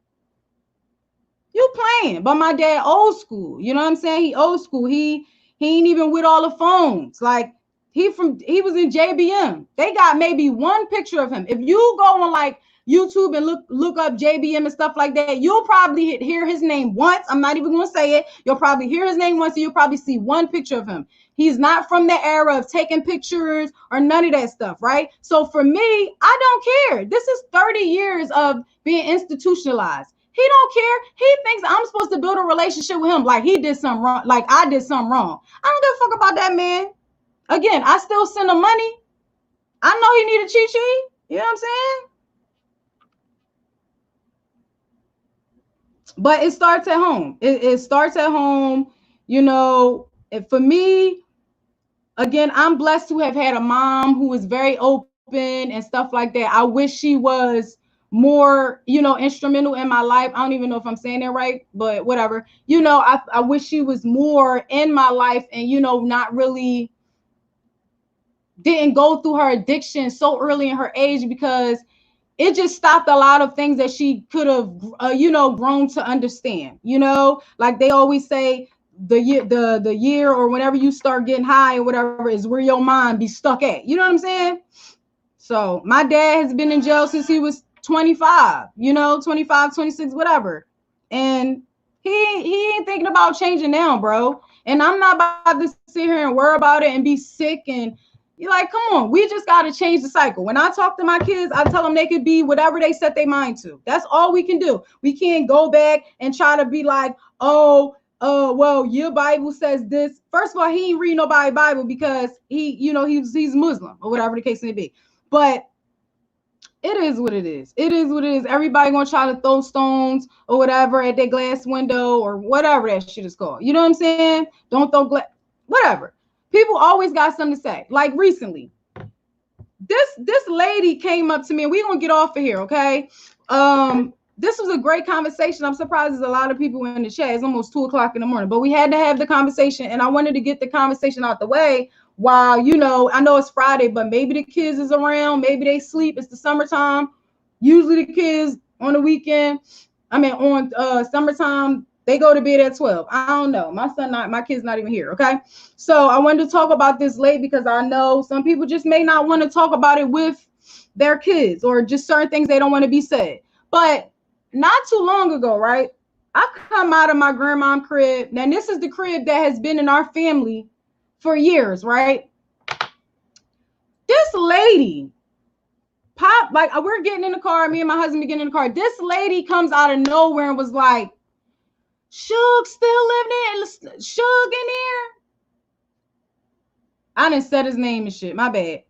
You playing. But my dad old school. You know what I'm saying? He old school. He ain't even with all the phones. Like, he was in JBM. They got maybe one picture of him. If you go on like YouTube and look up JBM and stuff like that, you'll probably hear his name once. I'm not even gonna say it. You'll probably hear his name once, and you'll probably see one picture of him. He's not from the era of taking pictures or none of that stuff, right? So for me, I don't care. This is 30 years of being institutionalized. He don't care. He thinks I'm supposed to build a relationship with him like he did something wrong, like I did something wrong. I don't give a fuck about that man. Again, I still send him money. I know he need a chi-chi. You know what I'm saying? But it starts at home. It starts at home. You know, for me, again, I'm blessed to have had a mom who was very open and stuff like that. I wish she was more, you know, instrumental in my life. I don't even know if I'm saying that right, but whatever. You know, I wish she was more in my life and, you know, not really didn't go through her addiction so early in her age, because it just stopped a lot of things that she could have, you know, grown to understand. You know, like they always say, the year or whenever you start getting high or whatever is where your mind be stuck at. You know what I'm saying? So my dad has been in jail since he was 25, you know, 25, 26, whatever. And he ain't thinking about changing now, bro. And I'm not about to sit here and worry about it and be sick. And you're like, come on, we just got to change the cycle. When I talk to my kids, I tell them they could be whatever they set their mind to. That's all we can do. We can't go back and try to be like, oh, well, your Bible says this. First of all, he ain't read nobody's Bible because he, you know, he's Muslim or whatever the case may be. But it is what it is. It is what it is. Everybody gonna try to throw stones or whatever at their glass window or whatever that shit is called. You know what I'm saying? Don't throw glass, whatever. People always got something to say. Like recently, this lady came up to me, and we're gonna get off of here, okay? This was a great conversation. I'm surprised there's a lot of people in the chat. It's almost 2:00 in the morning, but we had to have the conversation, and I wanted to get the conversation out the way while, you know, I know it's Friday, but maybe the kids is around, maybe they sleep. It's the summertime. Usually the kids on the weekend, on summertime, they go to bed at 12. I don't know. My kid's not even here, okay? So I wanted to talk about this late because I know some people just may not want to talk about it with their kids, or just certain things they don't want to be said. But not too long ago, right? I come out of my grandma's crib. Now, this is the crib that has been in our family for years, right? This lady pop, like we're getting in the car, me and my husband getting in the car. This lady comes out of nowhere and was like, Suge still living in, Suge in here? I didn't set his name and shit, my bad.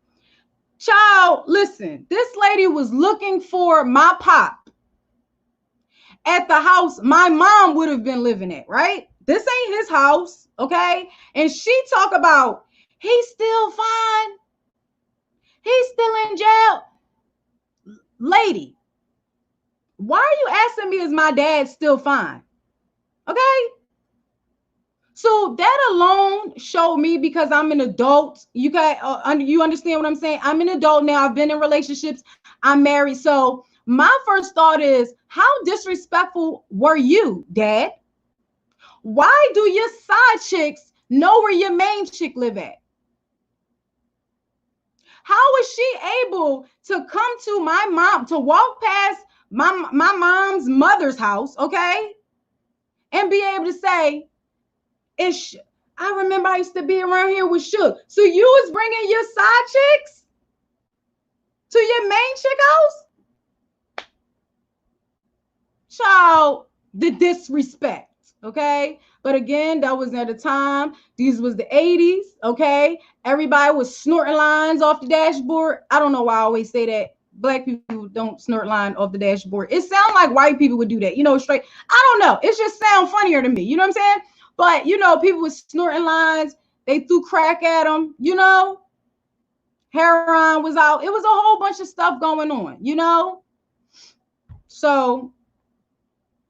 Child, listen, this lady was looking for my pop at the house my mom would have been living at, right? This ain't his house, okay? And she talk about, he's still fine. He's still in jail. Lady, why are you asking me, is my dad still fine? Okay? So that alone showed me, because I'm an adult. You understand what I'm saying? I'm an adult now. I've been in relationships. I'm married. So my first thought is, how disrespectful were you, Dad? Why do your side chicks know where your main chick live at? How is she able to come to my mom, to walk past my mom's mother's house, okay, and be able to say, I remember I used to be around here with Suge. So you was bringing your side chicks to your main chick house? Child, the disrespect, okay? But again, that was at a time. These was the 80s, okay? Everybody was snorting lines off the dashboard. I don't know why I always say that. Black people don't snort line off the dashboard. It sounds like white people would do that, you know, straight. I don't know. It just sounds funnier to me. You know what I'm saying? But, you know, people was snorting lines. They threw crack at them, you know? Heroin was out. It was a whole bunch of stuff going on, you know? So,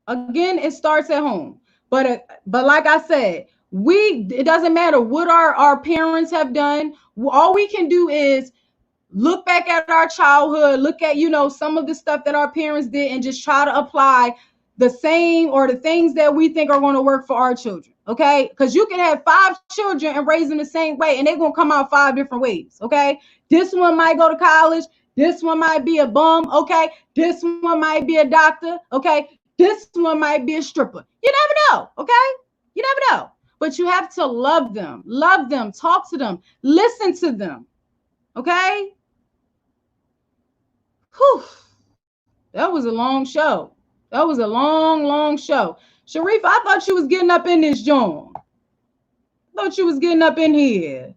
again, it starts at home. But like I said, it doesn't matter what our parents have done. All we can do is look back at our childhood, look at, you know, some of the stuff that our parents did, and just try to apply the same, or the things that we think are going to work for our children, okay? Because you can have 5 children and raise them the same way, and they're going to come out 5 different ways, okay? This one might go to college. This one might be a bum, okay? This one might be a doctor, okay? This one might be a stripper. You never know, okay? You never know. But you have to love them, talk to them, listen to them, okay? Whew. That was a long show. That was a long, long show. Sharif, I thought you was getting up in this joint. I thought you was getting up in here.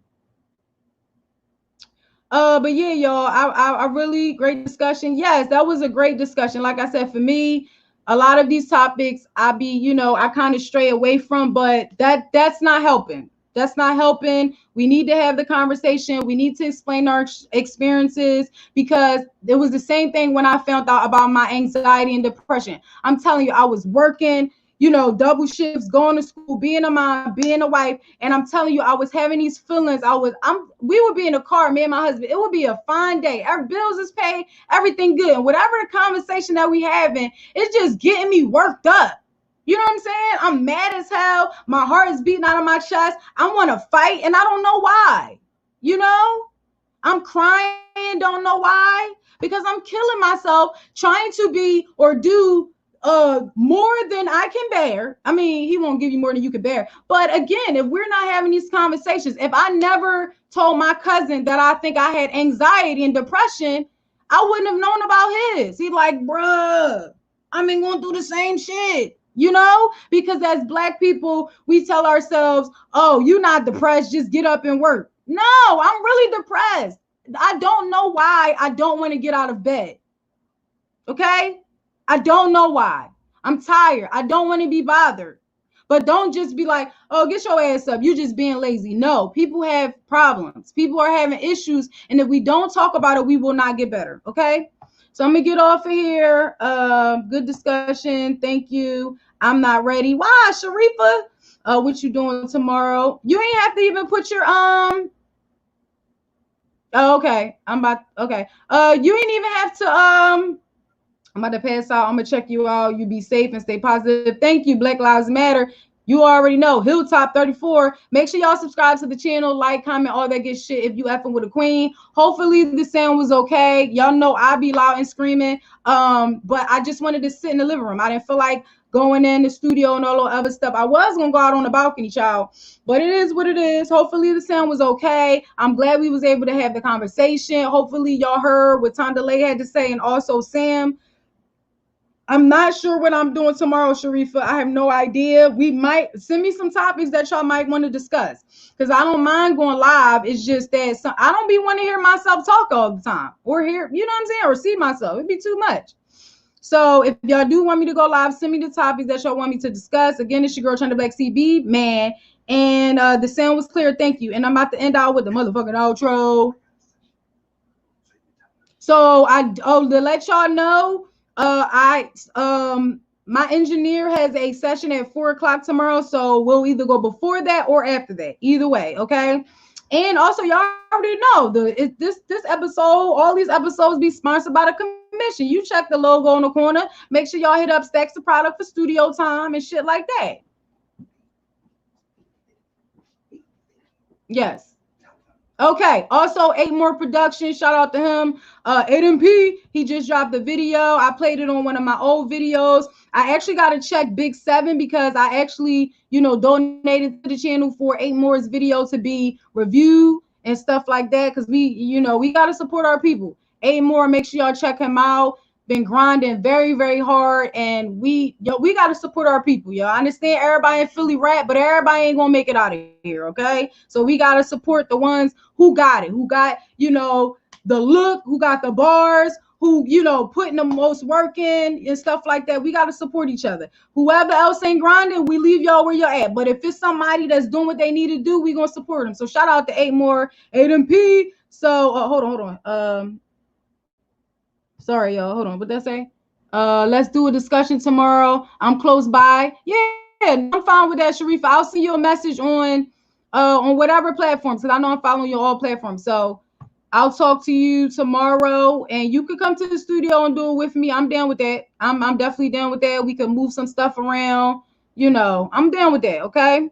But yeah, y'all, I really, great discussion. Yes, that was a great discussion. Like I said, for me, A lot of these topics I kind of stray away from, but that's not helping. That's not helping. We need to have the conversation. We need to explain our experiences, because it was the same thing when I found out about my anxiety and depression. I'm telling you, I was working, double shifts, going to school, being a mom, being a wife, and I'm telling you, I was having these feelings. We would be in a car, me and my husband. It would be a fine day. Our bills is paid, everything good. And whatever the conversation that we having, it's just getting me worked up. You know what I'm saying? I'm mad as hell. My heart is beating out of my chest. I want to fight, and I don't know why. I'm crying, don't know why, because I'm killing myself trying to be or do more than I can bear. I mean, he won't give you more than you can bear. But again, if we're not having these conversations, if I never told my cousin that I think I had anxiety and depression, I wouldn't have known about his. He's like, bruh, I mean, going through the same shit. Because as Black people, we tell ourselves, oh, you're not depressed, just get up and work. No, I'm really depressed. I don't know why I don't want to get out of bed. Okay? I don't know why. I'm tired. I don't want to be bothered. But don't just be like, oh, get your ass up. You're just being lazy. No, people have problems. People are having issues. And if we don't talk about it, we will not get better. Okay? So I'm going to get off of here. Good discussion. Thank you. I'm not ready. Why, Sharifa? What you doing tomorrow? You ain't have to even put your Oh, okay. Okay. You ain't even have to I'm about to pass out. I'm gonna check you out. You be safe and stay positive. Thank you, Black Lives Matter. You already know, Hilltop 34. Make sure y'all subscribe to the channel, like, comment, all that good shit if you effing with a queen. Hopefully the sound was okay. Y'all know I be loud and screaming. But I just wanted to sit in the living room. I didn't feel like going in the studio and all the other stuff. I was gonna go out on the balcony, child, but it is what it is. Hopefully the sound was okay. I'm glad we was able to have the conversation. Hopefully y'all heard what Tondalay had to say, and also Sam. I'm not sure what I'm doing tomorrow, Sharifa. I have no idea. We might send me some topics that y'all might want to discuss, because I don't mind going live. It's just that I don't be want to hear myself talk all the time, or hear, you know what I'm saying, or see myself. It'd be too much. So if y'all do want me to go live, send me the topics that y'all want me to discuss. Again, it's your girl, China Black CB, man. And the sound was clear. Thank you. And I'm about to end out with the motherfucking outro. So to let y'all know, my engineer has a session at 4:00 tomorrow, so we'll either go before that or after that. Either way, okay. And also, y'all already know this episode, all these episodes be sponsored by the commission. You check the logo in the corner. Make sure y'all hit up Stacks of Product for studio time and shit like that. Yes. Okay. Also, 8 More Productions. Shout out to him. Aiden P. He just dropped the video. I played it on one of my old videos. I actually got to check Big 7, because I actually, donated to the channel for 8 More's video to be reviewed and stuff like that. Because we got to support our people. 8 More, make sure y'all check him out. Been grinding very, very hard, and we got to support our people. I understand everybody in Philly rap, but everybody ain't gonna make it out of here, okay? So we got to support the ones who got it, who got the look, who got the bars, who putting the most work in and stuff like that. We got to support each other. Whoever else ain't grinding, we leave y'all where you're at. But if it's somebody that's doing what they need to do, we gonna support them. So shout out to 8 More, Aiden P. So hold on. Sorry, y'all. Hold on. What that say? Let's do a discussion tomorrow. I'm close by. Yeah, I'm fine with that, Sharifa. I'll send you a message on whatever platforms, because I know I'm following you on all platforms. So I'll talk to you tomorrow, and you could come to the studio and do it with me. I'm down with that. I'm definitely down with that. We can move some stuff around. I'm down with that. Okay.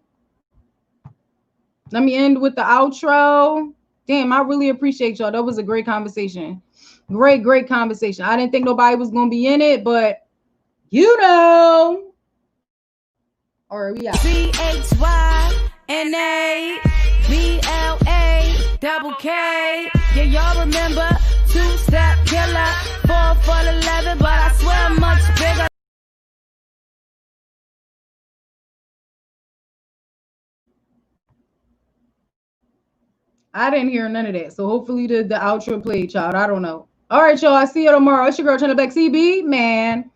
Let me end with the outro. Damn, I really appreciate y'all. That was a great conversation. Great conversation. I didn't think nobody was going to be in it, but all right, we out. CHYNABLAK. Yeah, y'all remember 2-Step Killer, 4 for 11, but I swear I'm much bigger. I didn't hear none of that. So hopefully the outro played, child. I don't know. All right, y'all. I see you tomorrow. It's your girl, China Black CB, man.